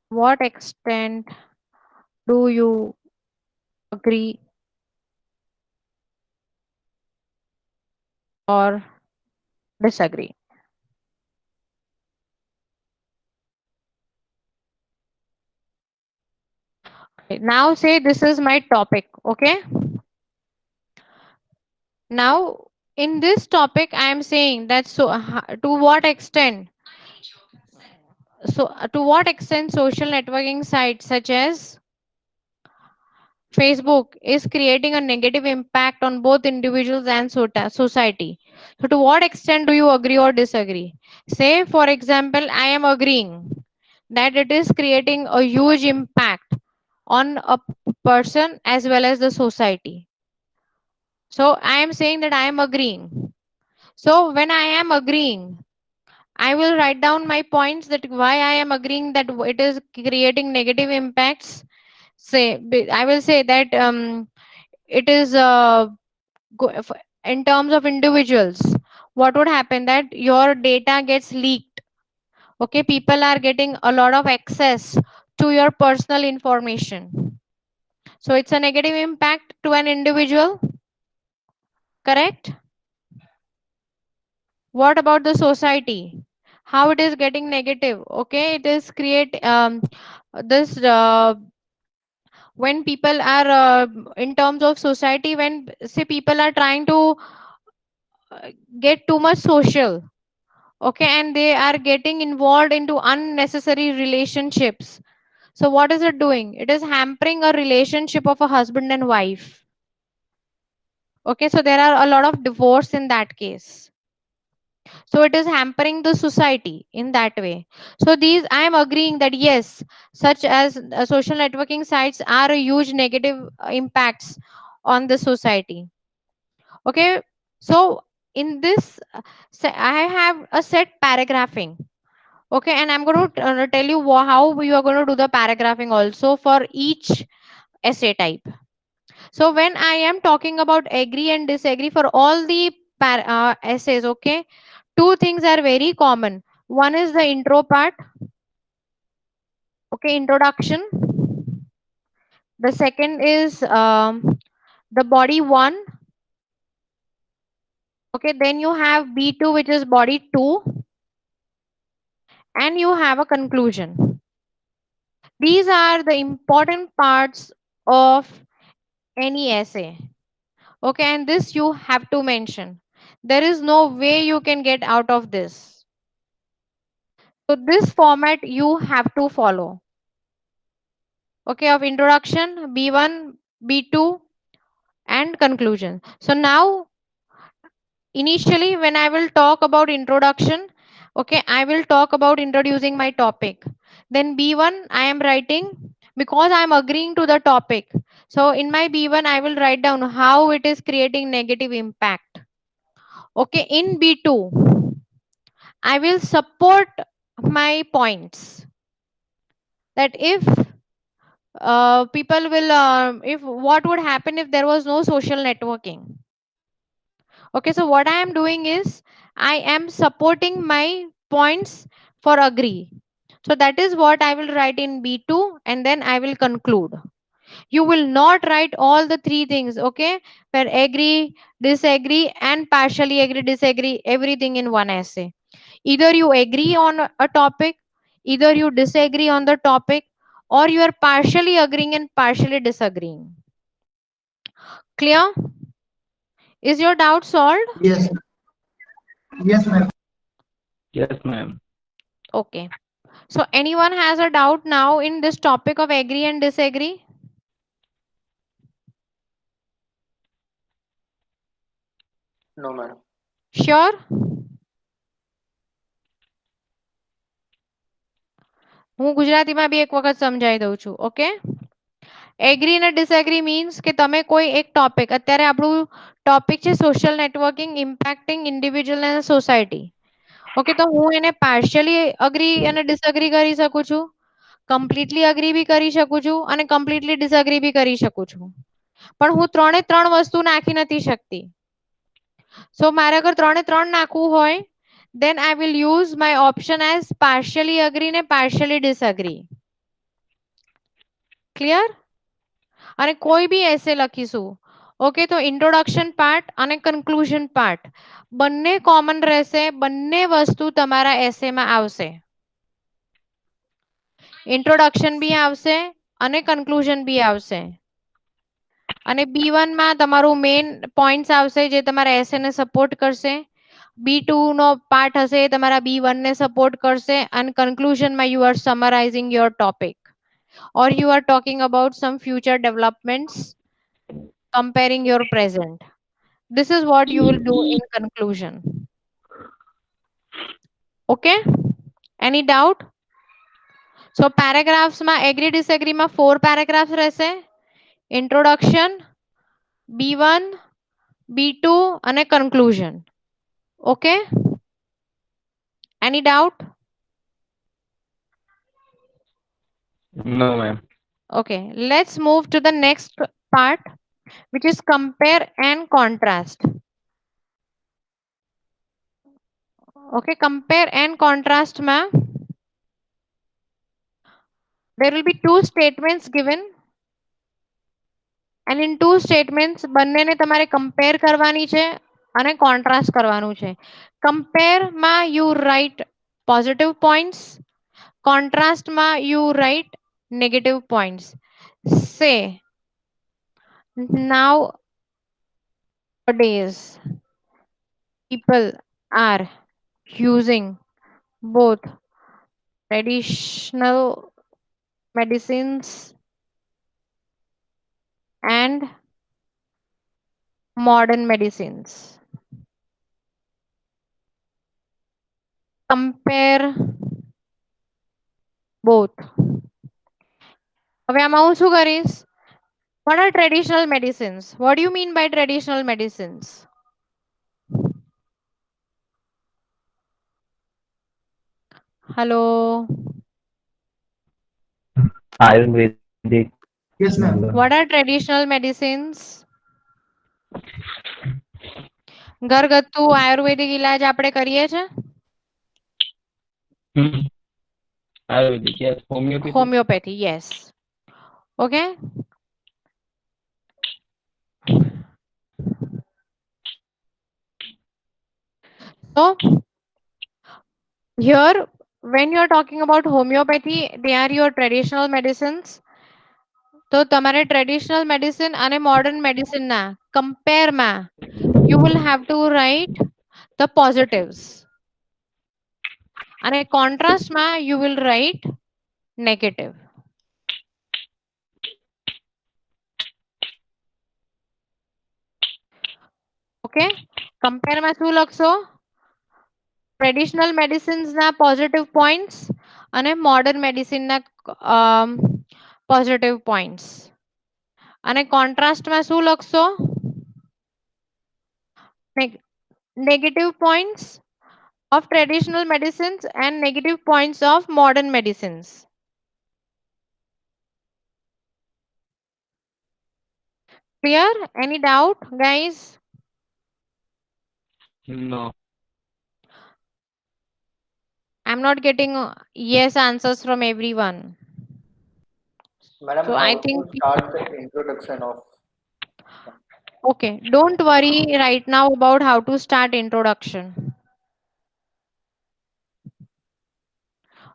what extent do you agree or disagree? Okay, now say this is my topic. Okay. Now in this topic, I am saying that to what extent, to what extent social networking sites such as Facebook is creating a negative impact on both individuals and society. So, to what extent do you agree or disagree? Say, for example, I am agreeing that it is creating a huge impact on a person as well as the society. So, I am saying that I am agreeing. So, when I am agreeing, I will write down my points that why I am agreeing that it is creating negative impacts. I will say that it is in terms of individuals, what would happen that your data gets leaked. Okay, people are getting a lot of access to your personal information, so it's a negative impact to an individual, correct? What about the society? how it is getting negative. Okay, it is create this when people are in terms of society, when say people are trying to get too much social, okay, and they are getting involved into unnecessary relationships. So what is it doing? It is hampering a relationship of a husband and wife. Okay, so there are a lot of divorce in that case. So it is hampering the society in that way. So these, I am agreeing that yes, such as social networking sites are a huge negative impacts on the society. Okay, so in this, I have a set paragraphing. Okay, and I'm going to tell you how you are going to do the paragraphing also for each essay type. So when I am talking about agree and disagree for all the essays, okay, two things are very common. One is the intro part, okay, introduction. The second is the body one. Okay, then you have B2, which is body two, and you have a conclusion. These are the important parts of any essay. Okay, and this you have to mention. There is no way you can get out of this. So this format you have to follow. Okay, of introduction, B1, B2, and conclusion. So now, initially, when I will talk about introduction, okay, I will talk about introducing my topic. Then B1, I am writing because I am agreeing to the topic. So in my B1, I will write down how it is creating negative impact. Okay, in B2, I will support my points that if people will, if what would happen if there was no social networking. Okay, so what I am doing is I am supporting my points for agree. So that is what I will write in B2 and then I will conclude. You will not write all the three things, okay? Where agree, disagree, and partially agree, disagree, everything in one essay. Either you agree on a topic, either you disagree on the topic, or you are partially agreeing and partially disagreeing. Clear? Is your doubt solved? Yes. Yes, ma'am. Yes, ma'am. Okay. So anyone has a doubt now in this topic of agree and disagree? No, madam. Sure? હું ગુજરાતીમાં બી એક વખત સમજાઈ દઉં છું. Okay, agri અને disagree means કે તમે કોઈ એક ટોપિક, અત્યારે આપણું ટોપિક છે સોશિયલ નેટવર્કિંગ ઇમ્પેક્ટિંગ ઇન્ડિવિજ્યુઅલ અને સોસાયટી. ઓકે, તો હું એને પાર્શિયલી અગ્રી અને ડિસએગ્રી કરી શકું છું, કમ્પ્લીટલી અગ્રી બી કરી શકું છું અને કમ્પ્લીટલી ડિસએગ્રી બી કરી શકું છું. પણ હું ત્રણે ત્રણ વસ્તુ નાખી નથી શકતી. સો મારે અગર ત્રણે ત્રણ નાખવું હોય, then I will use my option as partially agree ને partially disagree. ક્લિયર? અને કોઈ બી એસે લખીશું, ઓકે, તો ઇન્ટ્રોડક્શન પાર્ટ અને કન્ક્લુઝન પાર્ટ બંને કોમન રહેશે, બંને વસ્તુ તમારા એસેમાં આવશે. ઇન્ટ્રોડક્શન બી આવશે અને કન્ક્લુઝન બી આવશે. અને B1 માં તમારું મેઇન પોઈન્ટ્સ આવશે જે તમારા એસે ને સપોર્ટ કરશે. B2 નો પાર્ટ હશે એ તમારા B1 ને સપોર્ટ કરશે અને કન્ક્લુઝનમાં you are summarizing your topic or you are talking about some future developments comparing your present. This is what you will do in conclusion. Okay, any doubt? So paragraphs માં agree disagree માં 4 paragraphs રહેશે. Introduction, B1, B2 અને conclusion. Okay, any doubt? No, ma'am. Okay, let's move to the next part, which is compare and contrast. Okay, compare and contrast માં there will be two statements given and in two statements બંનેને તમારે compare કરવાની છે અને contrast કરવાનું છે. Compare માં you write positive points. Contrast ma you write negative points. Say nowadays people are using both traditional medicines and modern medicines. Compare both. હવે આમાં હું શું કરીશ? What are traditional medicines? What do you mean by traditional medicines? Hello. Ayurvedic. Yes, ma'am. What are traditional medicines? ઘરગથ્થુ આયુર્વેદિક ઇલાજ આપણે કરીએ છે. Ayurvedic, yes. Homeopathy. Homeopathy, yes. Okay. So here when you are talking about homeopathy, they are your traditional medicines. તો તમારે traditional medicine અને modern મેડિસિનના કમ્પેરમાં you will have to write the positives અને કોન્ટ્રાસ્ટમાં you will write negative. Okay, કમ્પેરમાં શું લખશો? ટ્રેડિશનલ મેડિસિન્સના પોઝિટિવ પોઈન્ટ્સ અને મોડર્ન મેડિસિનના પોઝિટિવ પોઈન્ટ્સ અને કોન્ટ્રાસ્ટમાં શું લખશો? Negative points of traditional medicines and negative points of modern medicines. Clear? Any doubt, guys? No. I'm not getting yes answers from everyone. Madam, So how I to think start the introduction of? okay, don't worry right now about how to start introduction.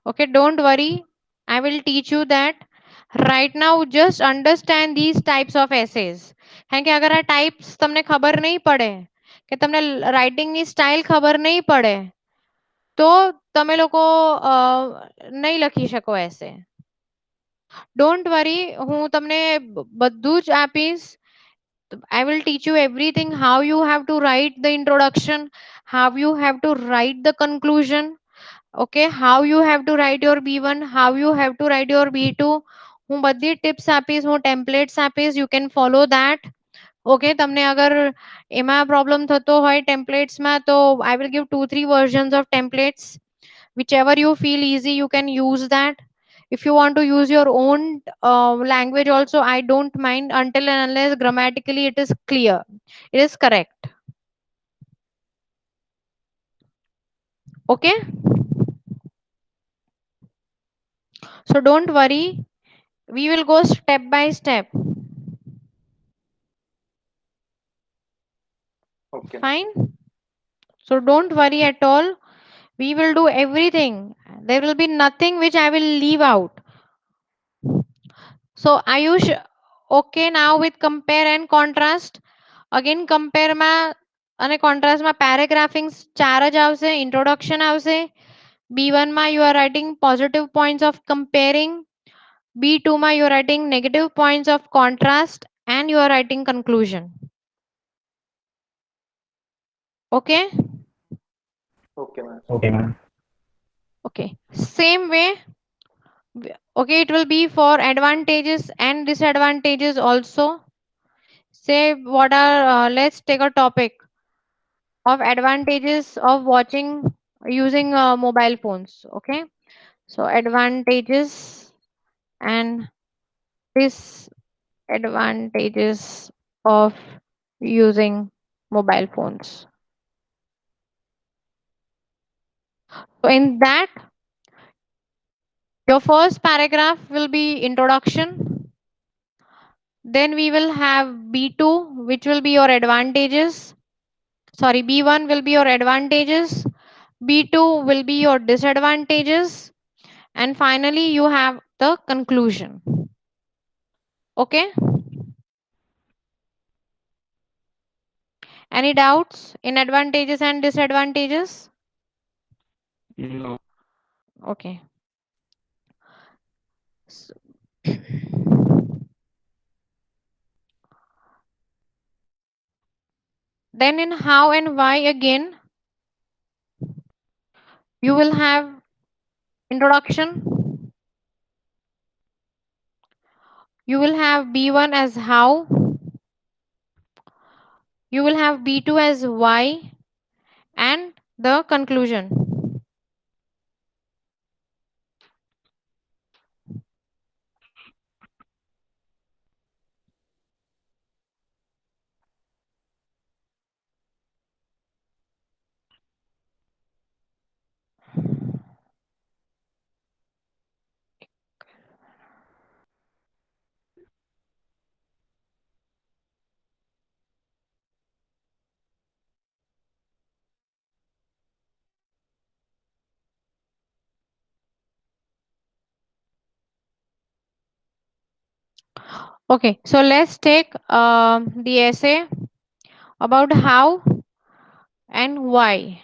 Okay, don't worry. I will teach you that. Right now just understand these types of essays. કારણ કે અગર આ types તમને ખબર નહીં પડે કે તમને રાઇટિંગની સ્ટાઇલ ખબર નહીં પડે તો તમે લોકો નહીં લખી શકો એસે. ડોન્ટ વરી, હું તમને બધું જ આપીશ. I will teach you everything, how you have to write the introduction, how you have to write the conclusion, okay, how you have to write your B1, how you have to write your B2. હું બધી tips આપીશ, હું templates આપીશ, you can follow that. Okay, તમને અગર એમાં problem થતો હોય ટેમ્પલેટ્સમાં તો I will give 2-3 versions of templates. Whichever you feel easy, you can use that. If you want to use your own language also, I don't mind, until and unless grammatically it is clear, it is correct. Okay, so don't worry, we will go step by step. Okay. Fine, so don't worry at all, we will do everything. There will be nothing which I will leave out. So Ayush, okay now with compare and contrast? Again compare માં અને contrast માં paragraphing 4 જ આવશે. Introduction આવશે. B1 માં you are writing positive points of comparing. B2 માં you are writing negative points of contrast and you are writing conclusion. Okay. Okay, ma'am. Okay, ma'am. Okay, same way. Okay, it will be for advantages and disadvantages also. Say what are let's take a topic of advantages of watching using mobile phones. Okay, so advantages and disadvantages of using mobile phones. So in that, your first paragraph will be introduction. Then we will have B2, which will be your advantages. Sorry, B1 will be your advantages. B2 will be your disadvantages, and finally you have the conclusion. Okay? Any doubts in advantages and disadvantages? No. Okay. So, then in how and why again, you will have introduction, you will have B1 as how, you will have B2 as why, and the conclusion. Okay, so let's take the essay about how and why.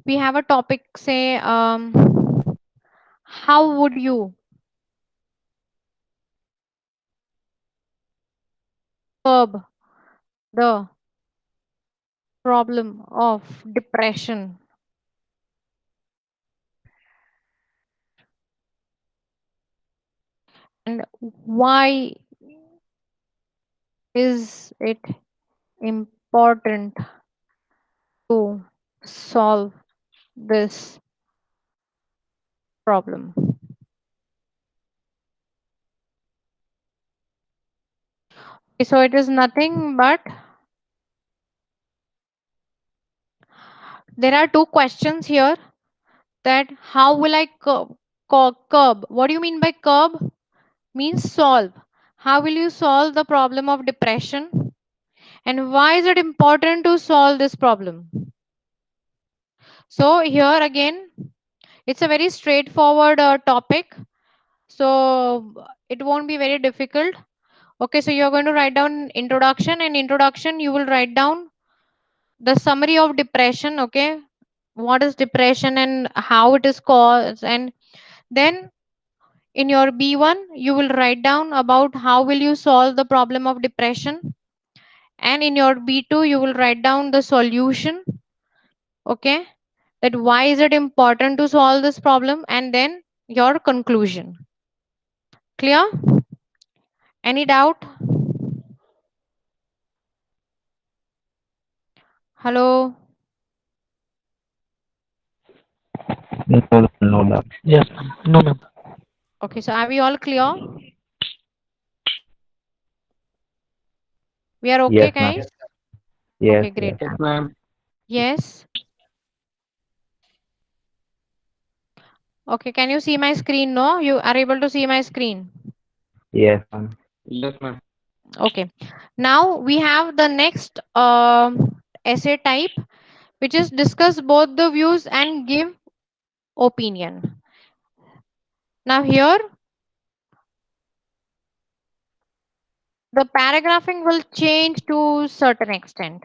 We have a topic, say, how would you curb the problem of depression, and why is it important to solve this problem? So it is nothing but there are two questions here, that how will I curb? What do you mean by curb? Means solve. How will you solve the problem of depression? And why is it important to solve this problem? So here again, it's a very straightforward topic. So it won't be very difficult. Okay, so you're going to write down introduction, and introduction you will write down the summary of depression. Okay, what is depression and how it is caused, and then in your B1 you will write down about how will you solve the problem of depression, and in your B2 you will write down the solution. Okay, that why is it important to solve this problem, and then your conclusion. Clear? Any doubt? Hello? No, no doubt. Yes, ma'am. No, ma'am. Okay, so are we all clear? We are okay, Yes, ma'am. guys? Yes, Okay, great. yes. Yes, ma'am. Yes. Okay, can you see my screen? No, you are able to see my screen. Yes, ma'am. Yes, ma'am. Okay. Now we have the next essay type, which is discuss both the views and give opinion. Now here the paragraphing will change to certain extent.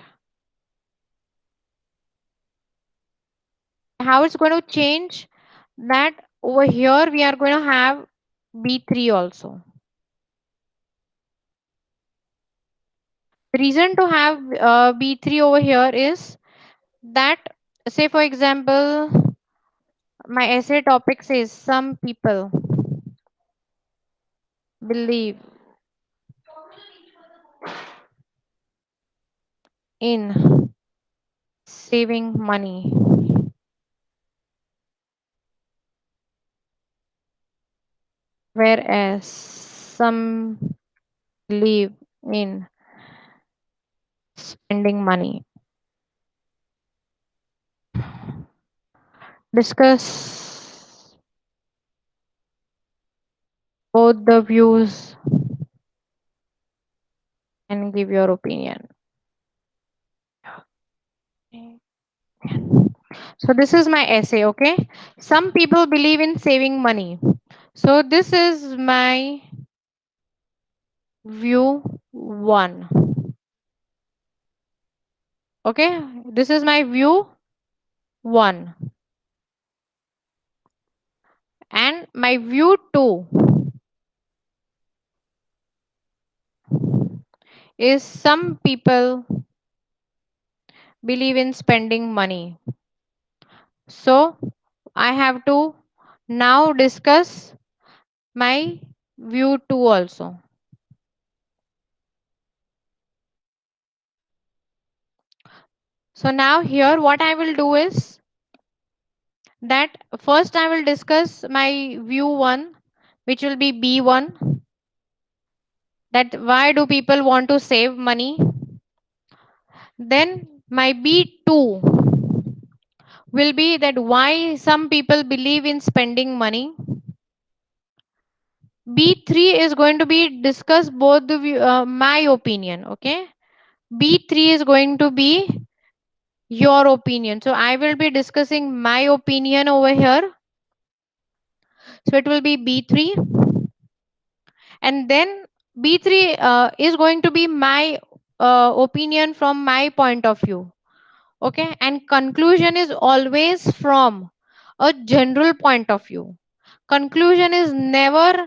How it's going to change, that over here we are going to have B3 also. The reason to have B3 over here is that, say for example, my essay topic says some people believe in saving money, whereas some believe in spending money. Discuss both the views and give your opinion. So this is my essay, okay? Some people believe in saving money. So this is my view 1. Okay? This is my view 1. And my view 2 is some people believe in spending money. So I have to now discuss my view 2 also. So now here what I will do is that first I will discuss my view 1, which will be B1, that why do people want to save money. Then my B2 will be that why some people believe in spending money. B3 is going to be discuss both the my opinion, okay? B3 is going to be your opinion. So I will be discussing my opinion over here. So it will be B3. And then B3 is going to be my opinion from my point of view. Okay. And conclusion is always from a general point of view. Conclusion is never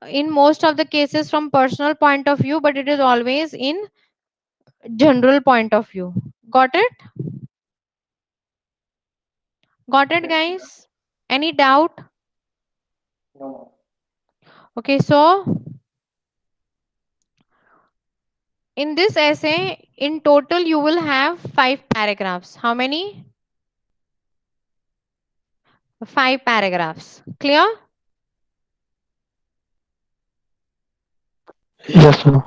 in most of the cases from personal point of view, but it is always in general point of view. Got it? Got it, Yes, ma'am. guys? Any doubt? No. Okay, so in this essay, in total, you will have 5 paragraphs. How many? 5 paragraphs. Clear? Yes, ma'am.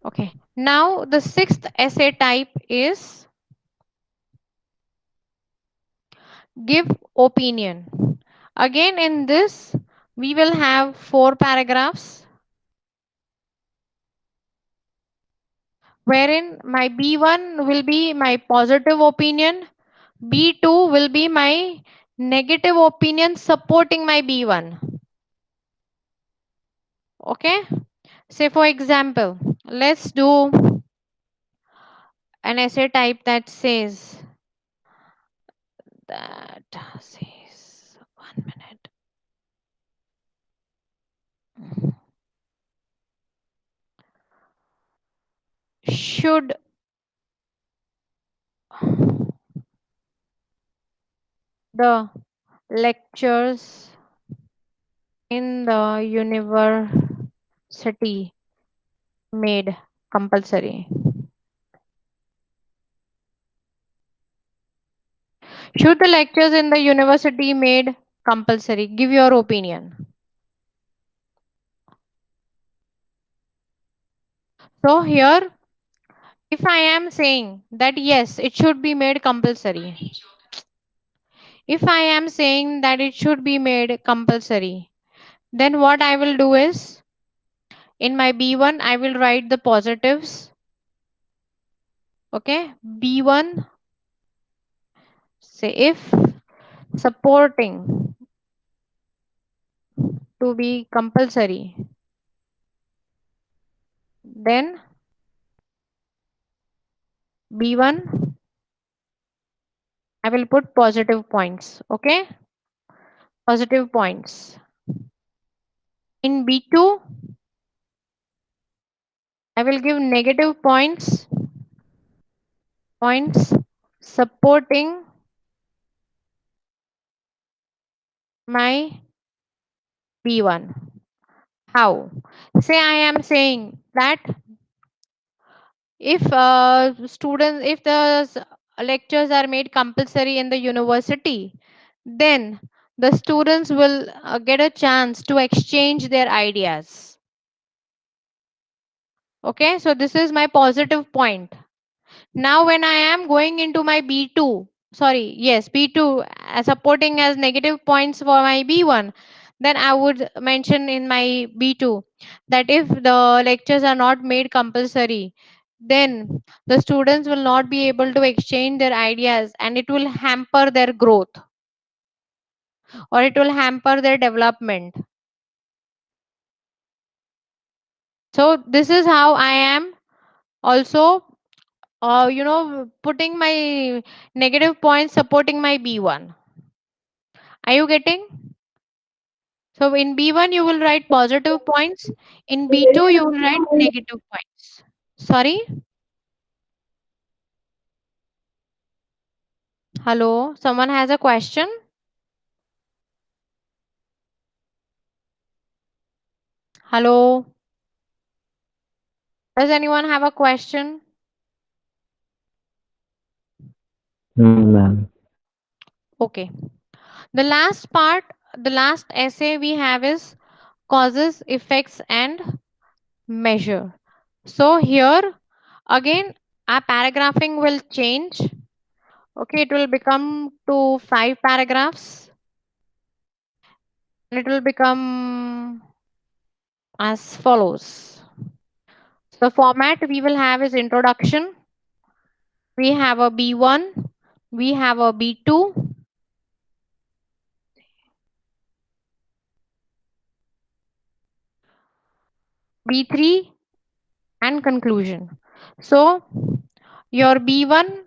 Okay. Now, the sixth essay type is give opinion. Again, in this, we will have 4 paragraphs, wherein my B1 will be my positive opinion, B2 will be my negative opinion supporting my B1. Okay. Say, for example, let's do an essay type that says, that says, 1 minute. Should the lectures in the university made compulsory? Should the lectures in the university made compulsory? Give your opinion. So here, if I am saying that yes, it should be made compulsory. If I am saying that it should be made compulsory, then what I will do is in my B1, I will write the positives. Okay. B1, say if supporting to be compulsory, then B1, I will put positive points. Okay. Positive points. In B2, I will give negative points supporting my B1. How? Say I am saying that if students, if the lectures are made compulsory in the university, then the students will get a chance to exchange their ideas. Okay, so this is my positive point. Now when I am going into my B2, sorry, yes, B2 supporting as negative points for my B1, then I would mention in my B2 that if the lectures are not made compulsory, then the students will not be able to exchange their ideas, and it will hamper their growth, or it will hamper their development. So this is how I am also, putting my negative points supporting my B1. Are you getting? So in B1 you will write positive points, in B2 you will write negative points. Sorry? Hello, someone has a question? Hello, does anyone have a question? No, ma'am. Okay. The last part, the last essay we have is causes, effects, and measure. So here again, our paragraphing will change. Okay, it will become to 5 paragraphs, and it will become as follows. The format we will have is introduction. We have a B1, we have a B2, B3, and conclusion. So your B1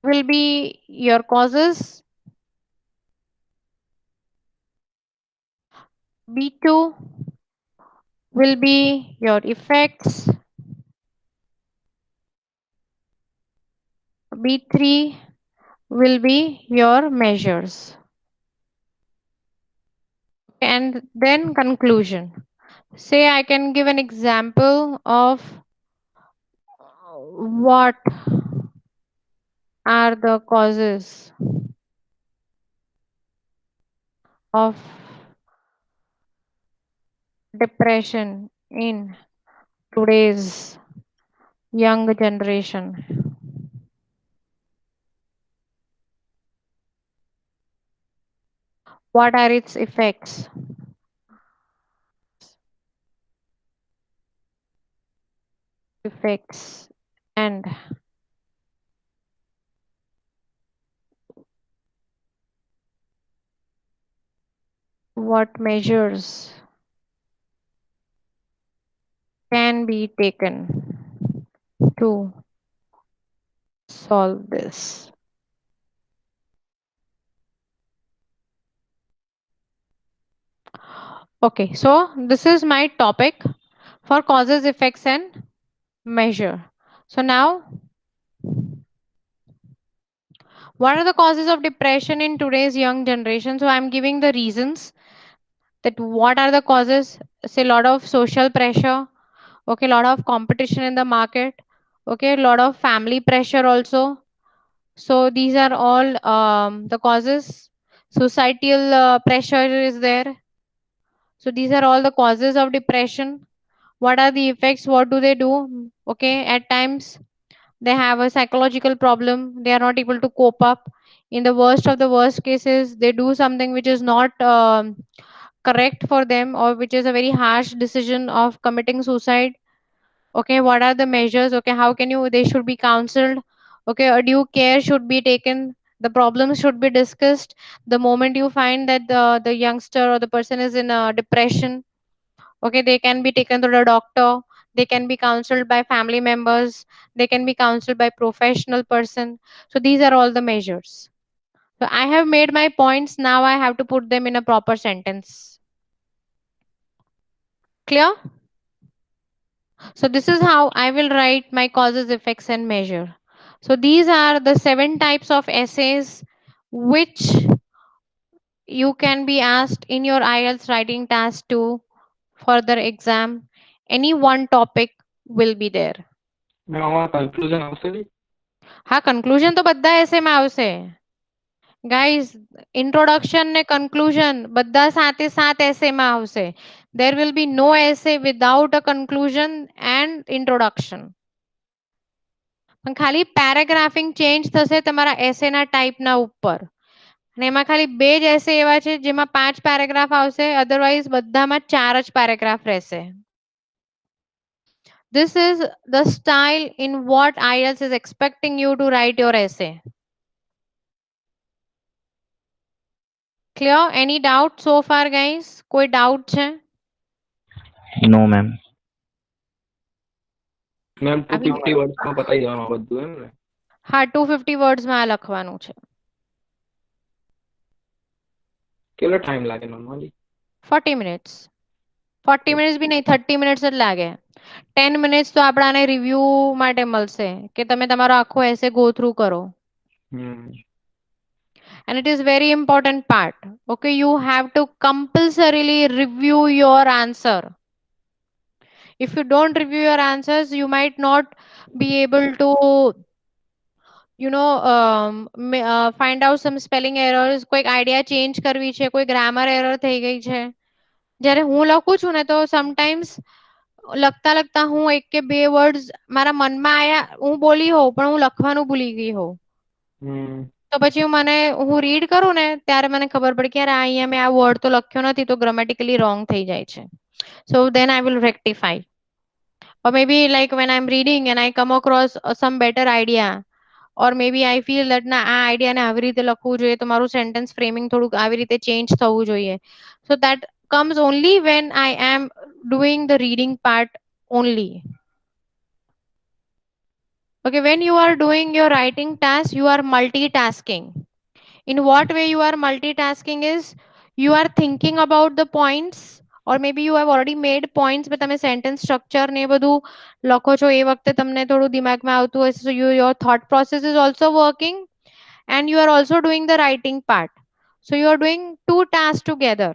will be your causes, B2 will be your effects, B3 will be your measures, and then conclusion. Say I can give an example of what are the causes of depression in today's young generation. What are its effects? Effects and what measures can be taken to solve this. Okay, so this is my topic for causes, effects, and measure. So now, what are the causes of depression in today's young generation? So I'm giving the reasons that what are the causes. Say a lot of social pressure, okay, a lot of competition in the market, okay, a lot of family pressure also. So these are all the causes. Societal pressure is there. So these are all the causes of depression. What are the effects? What do they do? Okay, at times they have a psychological problem. They are not able to cope up. In the worst of the worst cases, they do something which is not correct for them, or which is a very harsh decision of committing suicide. Okay, what are the measures? Okay, how can you, they should be counseled. Okay, a due care should be taken, the problems should be discussed. The moment you find that the youngster or the person is in a depression, okay, they can be taken to the doctor, they can be counseled by family members, they can be counseled by professional person. So these are all the measures. So I have made my points, now I have to put them in a proper sentence. Clear? So this is how I will write my causes, effects, and measure. So these are the 7 types of essays which you can be asked in your IELTS writing task to further exam. Any one topic will be there. મેં આમાં conclusion આવશે બી? હા, conclusion તો બધા એસેમાં આવશે. Guys, introduction ને conclusion બધા સાથે સાત એસેમાં આવશે. There will be no essay without a conclusion and introduction. પણ ખાલી પેરાગ્રાફિંગ ચેન્જ થશે તમારા એસેના ટાઈપના ઉપર, અને એમાં ખાલી 2 જ એસે એવા છે જેમાં 5 પેરેગ્રાફ આવશે, અધરવાઇઝ બધામાં 4 જ પેરેગ્રાફ રહેશે. This is the style in what IELTS is expecting you to write your essay. Clear? Any doubt so far, guys? कोई doubt है? No, ma'am. મેમ अभी 250 વર્ડ્સમાં પતાવી દેવાનું આ બધું એમ ને? હા 250 વર્ડ્સમાં આ લખવાનું છે. કેટલો ટાઈમ લાગે નોર્મલી? 40 મિનિટ્સ. 40 મિનિટ્સ બી નહીં 30 મિનિટ્સ જ લાગે. 10 મિનિટ્સ તો આપણાને રિવ્યુ માટે મળશે કે તમે તમારો આખો એસે ગો થ્રુ કરો. And it is very important part. Okay, you have to compulsorily review your answer. If you don't review your answers, you might not be able to find out some spelling errors, કોઈક idea change કરવી છે, કોઈ grammar error થઈ ગઈ છે. જ્યારે હું લખું છું ને તો સમટાઈમ્સ લખતા લખતા હું એક કે બે વર્ડ્સ મારા મનમાં આયા હું બોલી હોઉં પણ હું લખવાનું ભૂલી ગઈ હોઉં. તો પછી હું રીડ કરું ને ત્યારે મને ખબર પડે કે યાર અહીંયા મેં આ વર્ડ તો લખ્યો નથી તો ગ્રામેટિકલી રોંગ થઈ જાય છે. So then I will rectify. Or maybe like when I'm reading and I come across some better idea, or maybe I feel that ના આ આઈડિયાને આવી રીતે લખવું જોઈએ તો મારું સેન્ટેન્સ ફ્રેમિંગ થોડુંક આવી રીતે ચેન્જ થવું જોઈએ. So that comes only when I am doing the reading part only. Okay, when you are doing your writing task, you are multitasking. In what way you are multitasking is you are thinking about the points, or maybe you have already made points but તમે sentence structure ને બધું લખો છો એ વખતે તમને થોડું દિમાગમાં આવતું હશે. So your thought process is also working and you are also doing the writing part. So you are doing two tasks together.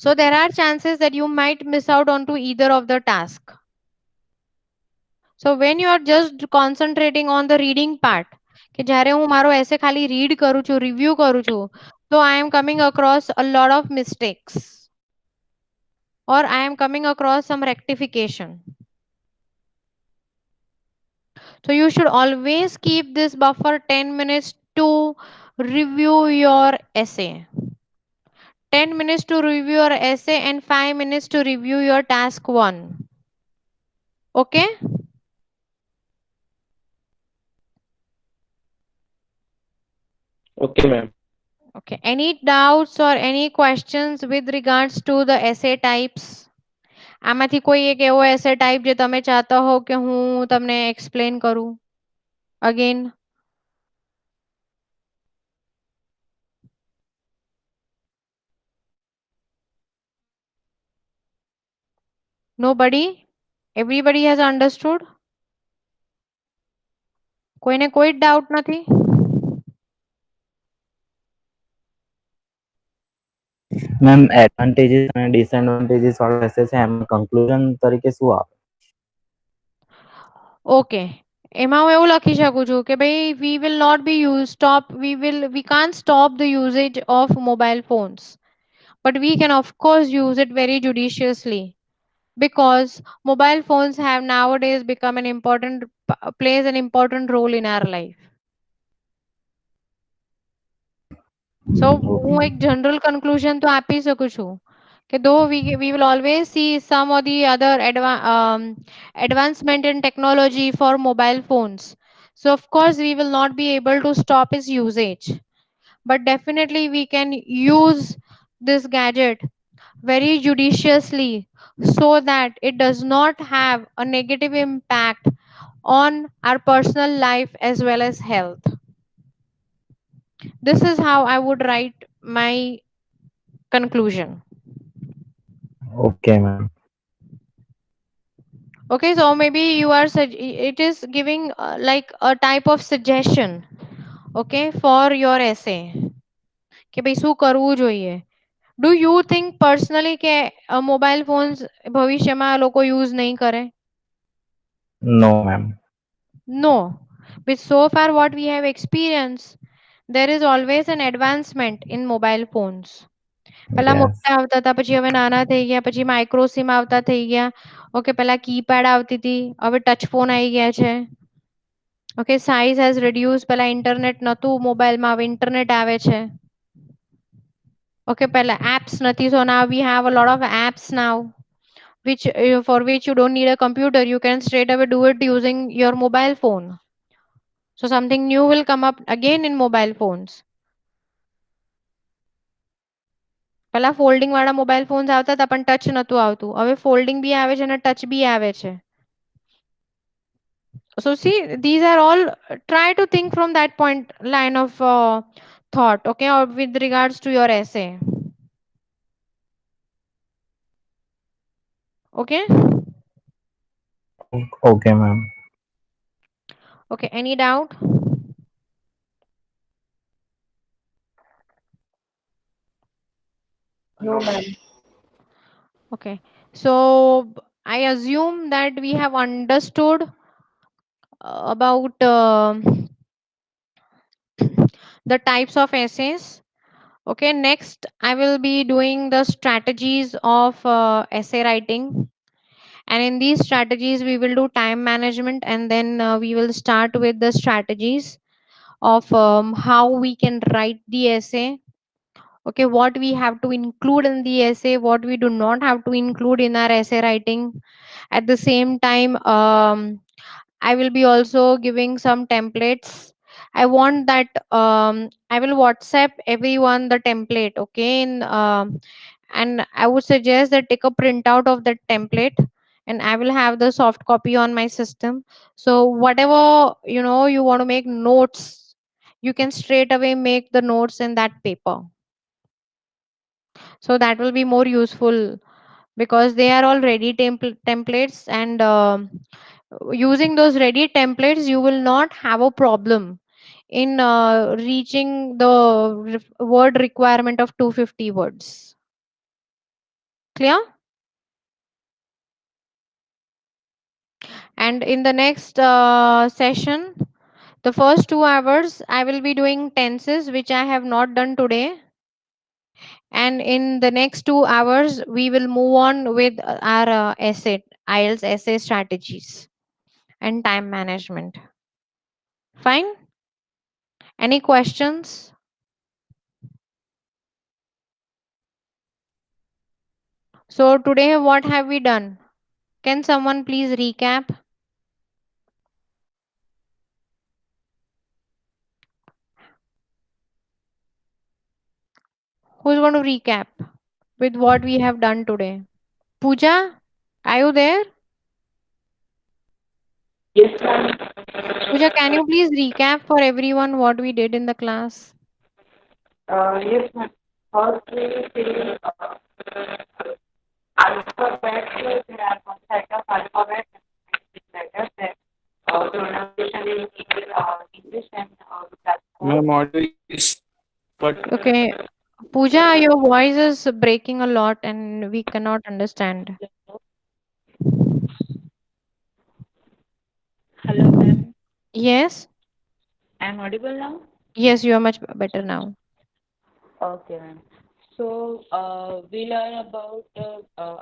So there are chances that you might miss out onto either of the task. So when you are just concentrating on the reading part, કે જ્યારે હું મારો એસે ખાલી read કરું છું, review કરું છું, so I am coming across a lot of mistakes, or I am coming across some rectification. So you should always keep this buffer 10 minutes to review your essay. 10 minutes to review your essay and 5 minutes to review your task 1. Okay? Okay ma'am. Okay. Any doubts or any questions with regards to the essay types? આમાંથી કોઈ એક એવો essay type જે તમે ચાહતા હો કે હું તમને explain કરું again? Nobody? Everybody has understood? કોઈને કોઈ doubt નથી? મેમ એડવાન્ટેજીસ અને ડિસએડવાન્ટેજીસ વાળો એસે છે એમાં કન્ક્લુઝન તરીકે શું આવે? Okay. એમાં હું એવું લખી શકું છું કે ભાઈ we will not be used stop we can't stop the usage of mobile phones, but we can of course use it very judiciously, because mobile phones have nowadays become an important plays an important role in our life. So હું એક general conclusion તો આપી શકું છું કે though we will always see some or the other advancement in technology for mobile phones, so of course we will not be able to stop its usage, but definitely we can use this gadget very judiciously so that it does not have a negative impact on our personal life as well as health. This is how I would write my conclusion. Okay ma'am. Okay, so maybe you are it is giving like a type of suggestion, okay, for your essay કે ભાઈ શું કરવું જોઈએ. Do you think personally કે mobile phones ભવિષ્યમાં લોકો use નહીં કરે? નો ma'am. No. But so far what we have experienced, there is always an advancement in mobile phones. પેલા યસ. મોટા આવતા હતા પછી હવે નાના થઈ ગયા, પછી માઇક્રો સિમ આવતા થઈ ગયા. ઓકે, પેલા કીપેડ આવતી હતી, હવે ટચ ફોન આવી ગયા છે. Okay, size has reduce. પેલા ઇન્ટરનેટ નતું મોબાઈલમાં, હવે ઇન્ટરનેટ આવે છે. ઓકે, પેલા એપ્સ નથી, so now we have a lot of apps now. which for which you don't need a computer. You can straight away do it using your mobile phone. So something new will come up again in mobile phones. પેલા folding વાળા mobile phones આવતા હતા પણ touch નતું આવતું. હવે folding બી આવે છે અને ટચ બી આવે છે. So see, these are all, try to think from that point line of thought, okay, or with regards to your essay. Okay. Okay, ma'am. Okay, any doubt? No, ma'am. Okay, so I assume that we have understood about the types of essays. Okay, next I will be doing the strategies of essay writing. And in these strategies, we will do time management, and then we will start with the strategies of how we can write the essay. Okay, what we have to include in the essay, what we do not have to include in our essay writing. At the same time, I will be also giving some templates. I want that I will WhatsApp everyone the template, okay? And I would suggest that take a printout of that template, and I will have the soft copy on my system. So whatever you want to make notes, you can straight away make the notes in that paper. So that will be more useful because they are all ready templates, and using those ready templates you will not have a problem in reaching the word requirement of 250 words. Clear? And in the next session, the first 2 hours I will be doing tenses, which I have not done today. And in the next 2 hours we will move on with our essay, IELTS essay strategies and time management. Fine. Any questions? So today what have we done? Can someone please recap? Who's going to recap with what we have done today? Pooja, are you there? Yes, ma'am. Pooja, can you please recap for everyone what we did in the class? Yes, ma'am. First, we see alphabet. There are one set of alphabet and letters. Then pronunciation in English and that's all. Ma'am, audio is but Okay. Pooja, your voice is breaking a lot and we cannot understand. Hello, ma'am. Yes? I'm audible now? Yes, you are much better now. Okay, ma'am. So, we learn about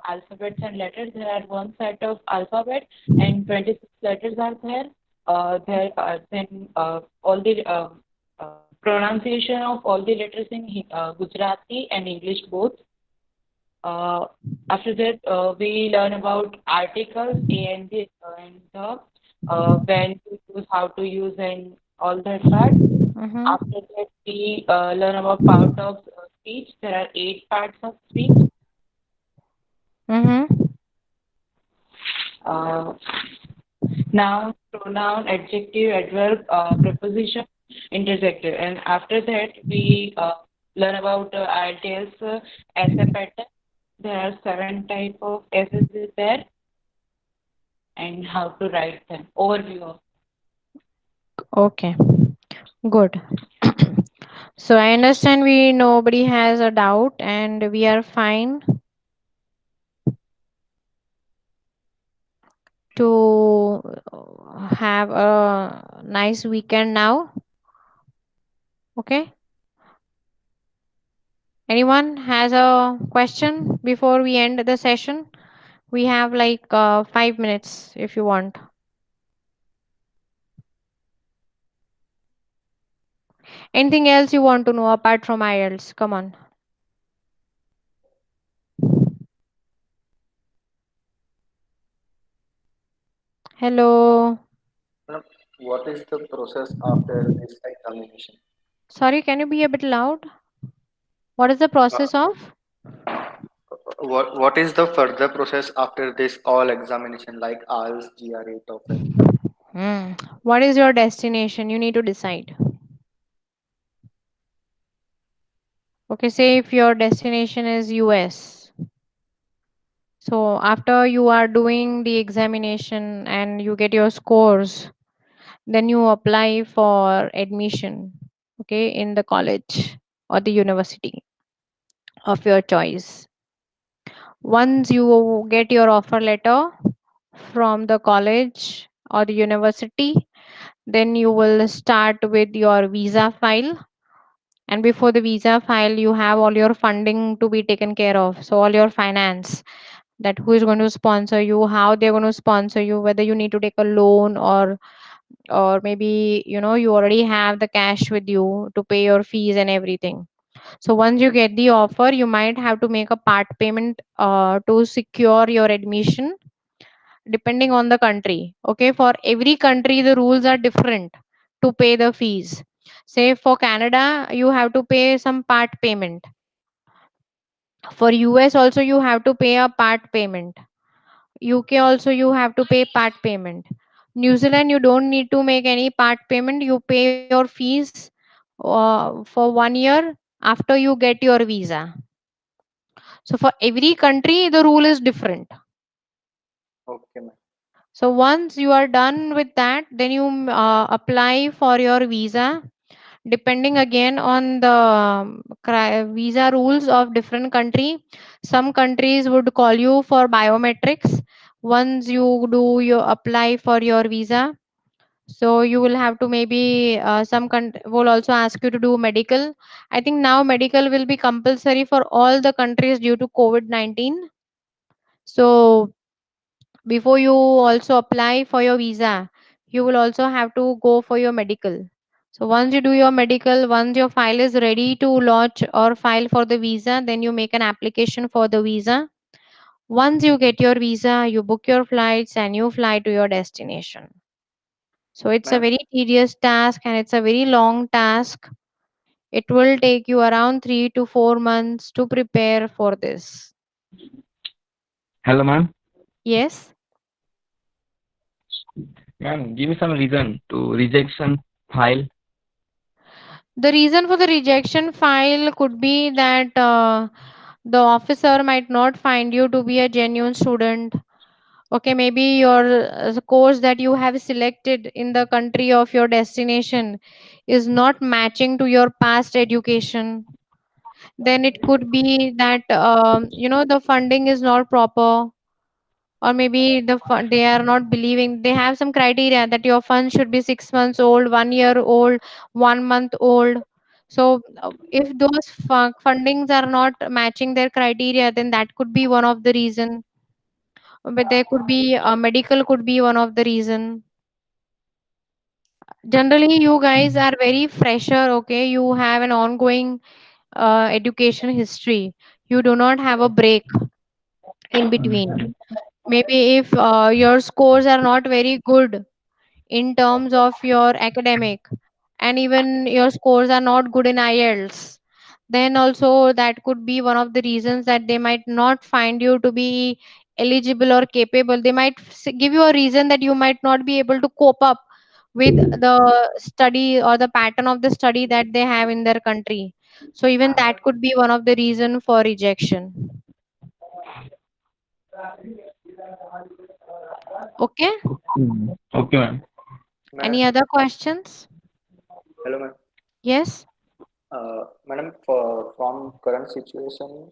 alphabets and letters. There are one set of alphabet and 26 letters are there. There are then all the pronunciation of all the letters in Gujarati and English both. Uh, After that, we learn about articles and the when to use, how to use, and all that part. Mm-hmm. After that, we learn about part of speech. There are 8 parts of speech. Mm-hmm. Uh, Noun, pronoun, adjective, adverb, preposition, interjective. And after that, we learn about IELTS essay pattern. There are 7 type of essays there, and how to write them. Overview of. Okay. Good. So I understand we nobody has a doubt and we are fine to have a nice weekend now. Okay. Anyone has a question before we end the session? We have like 5 minutes if you want. Anything else you want to know apart from IELTS? Come on. Hello. Madam, what is the process after this examination? Sorry, can you be a bit loud? What is the process Uh, of? what is the further process after this all examination like IELTS, GRE, TOEFL? Hmm. What is your destination? You need to decide. Okay, say if your destination is US. So after you are doing the examination and you get your scores, then you apply for admission, okay, in the college or the university of your choice. Once you get your offer letter from the college or the university, then you will start with your visa file. And before the visa file, you have all your funding to be taken care of. So all your finance, that who is going to sponsor you, how they're going to sponsor you, whether you need to take a loan, or maybe you already have the cash with you to pay your fees and everything. So once you get the offer, you might have to make a part payment to secure your admission, depending on the country. Okay, for every country the rules are different to pay the fees. Say for Canada you have to pay some part payment. For US also you have to pay a part payment. UK also you have to pay part payment. New Zealand you don't need to make any part payment. You pay your fees for 1 year after you get your visa. So for every country the rule is different. Okay, ma'am. So once you are done with that, then you apply for your visa. Depending again on the visa rules of different country, some countries would call you for biometrics. Once you do you apply for your visa, so you will have to maybe will also ask you to do medical. I think now medical will be compulsory for all the countries due to COVID-19. So before you also apply for your visa, you will also have to go for your medical. So once you do your medical, once your file is ready to launch or file for the visa, then you make an application for the visa. Once you get your visa, you book your flights and you fly to your destination. So it's a Ma'am, very tedious task and it's a very long task. It will take you around 3 to 4 months to prepare for this. Hello, ma'am. Yes. Ma'am, give me some reason to rejection file. The reason for the rejection file could be that the officer might not find you to be a genuine student. Okay, maybe your course that you have selected in the country of your destination is not matching to your past education. Then it could be that the funding is not proper, or maybe they are not believing. They have some criteria that your fund should be 6 months old, 1 year old, 1 month old. So if those fundings are not matching their criteria, then that could be one of the reason. But there could be medical could be one of the reason. Generally you guys are very fresher. Okay, you have an ongoing education history. You do not have a break in between. Maybe if your scores are not very good in terms of your academic, and even your scores are not good in IELTS, then also that could be one of the reasons that they might not find you to be eligible or capable. They might give you a reason that you might not be able to cope up with the study or the pattern of the study that they have in their country. So even that could be one of the reason for rejection. Okay. Okay, ma'am. ma'am, Any other questions? hello, ma'am. Yes. Madam, from current situation,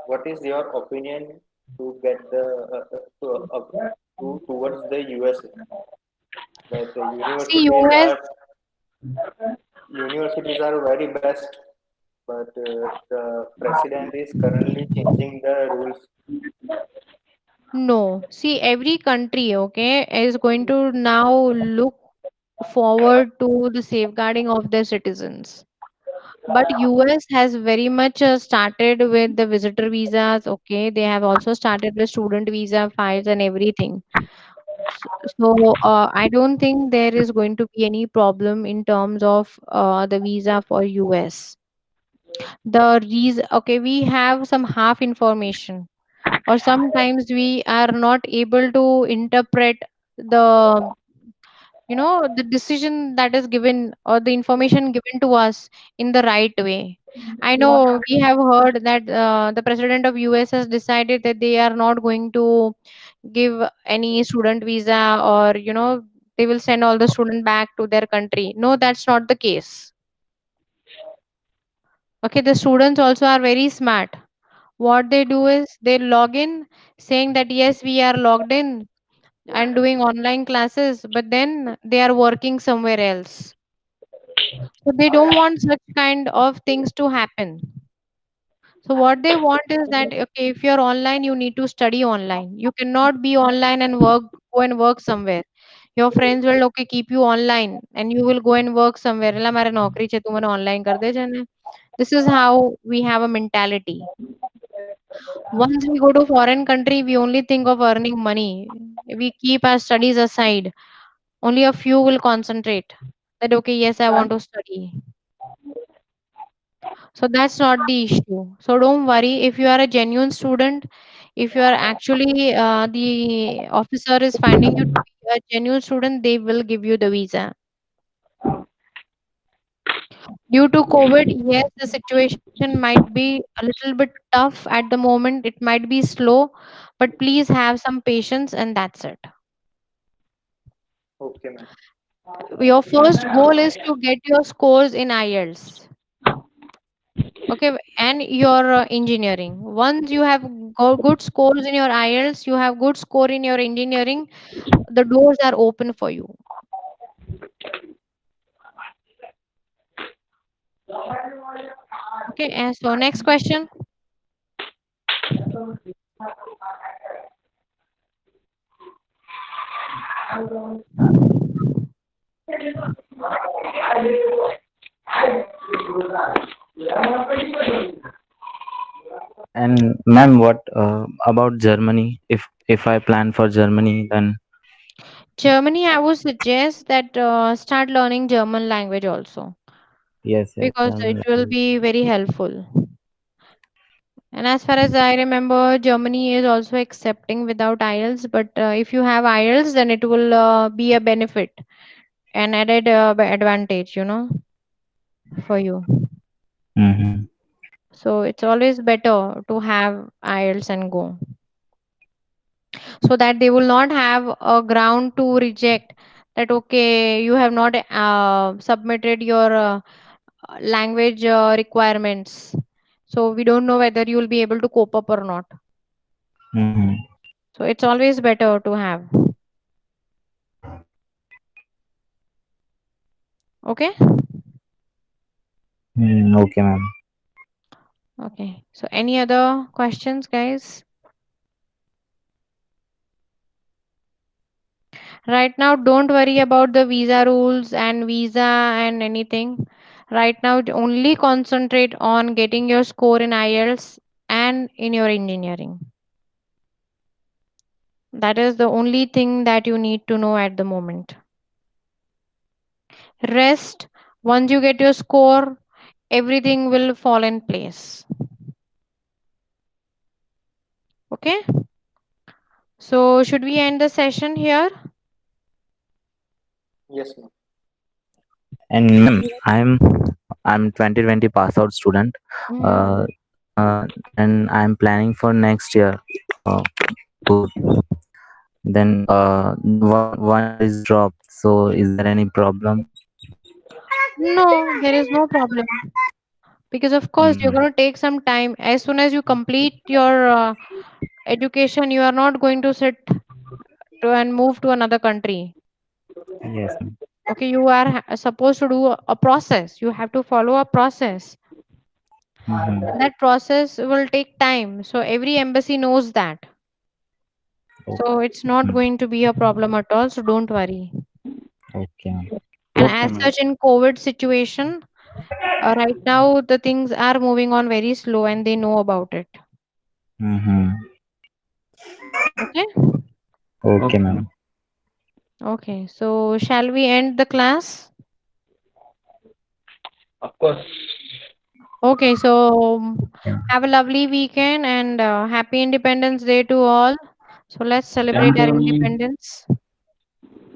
what is your opinion to get the towards the USA? That See, US. universities are very best, but the president is currently changing the rules. No. See, every country, okay, is going to now look forward to the safeguarding of their citizens. But US has very much started with the visitor visas. Okay, they have also started with student visa files and everything. S- So I don't think there is going to be any problem in terms of the visa for US. The reason, okay, we have some half information, or sometimes we are not able to interpret the, the decision that is given or the information given to us in the right way. I know we have heard that the president of US has decided that they are not going to give any student visa, or they will send all the student back to their country. No, that's not the case. Okay, the students also are very smart. What they do is they log in saying that yes, we are logged in and doing online classes, but then they are working somewhere else. So they don't want such kind of things to happen. So what they want is that, okay, if you're online, you need to study online. You cannot be online and go and work somewhere. Your friends will, okay, keep you online and you will go and work somewhere. "એલા, મારે નોકરી છે, તું મને online કર દેજે ને." This is how we have a mentality. Once we go to foreign country, we only think of earning money. We keep our studies aside. Only a few will concentrate that, okay, yes, I want to study. So that's not the issue. So don't worry if you are a genuine student. If you are actually the officer is finding you to be a genuine student, they will give you the visa. Due to COVID, yes, the situation might be a little bit tough at the moment. It might be slow, but please have some patience, and that's it. Okay, ma'am. Your first goal is to get your scores in IELTS. Okay, and your engineering. Once you have good scores in your IELTS, you have good score in your engineering, the doors are open for you. Okay, and so next question. And ma'am, what about Germany? If I plan for Germany, then Germany, I would suggest that start learning German language also, yes, yes, because it German will language. be very helpful. And as far as I remember, Germany is also accepting without IELTS, but if you have IELTS, then it will be a benefit, an added advantage, for you. Mm-hmm. So it's always better to have IELTS and go, so that they will not have a ground to reject that, okay, you have not submitted your language requirements. So we don't know whether you will be able to cope up or not. Mm-hmm. So it's always better to have. Okay. Okay, ma'am. Okay. So any other questions, guys? Right now, don't worry about the visa rules and visa and anything. Right now, only concentrate on getting your score in IELTS and in your engineering. That is the only thing that you need to know at the moment. Rest, once you get your score, everything will fall in place. Okay. So, should we end the session here? Yes, ma'am. And ma'am, I'm 2020 pass out student, Mm-hmm. uh, and I'm planning for next year. Uh, to then one year is dropped. So is there any problem? No, there is no problem. Because of course you're Mm, going to take some time. As soon as you complete your education, you are not going to sit to and move to another country. yes, ma'am. Okay, you are supposed to do a process. You have to follow a process, Mm-hmm. and that process will take time. So every embassy knows that. So it's not Mm, going to be a problem at all. So don't worry. okay, ma'am. And Okay, as ma'am. such, in COVID situation, right now the things are moving on very slow, and they know about it. Mm-hmm. Okay. Okay, ma'am. Okay, so shall we end the class? Of course. Okay, so have a lovely weekend and happy Independence Day to all. So let's celebrate Thank our you, ma'am. independence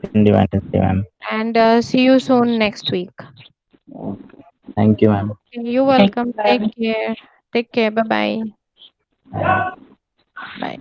Happy Independence Day, ma'am. and see you soon next week. Thank you, ma'am. You're Thank welcome. you, Take ma'am. care. Take care. Bye bye. Bye. Bye.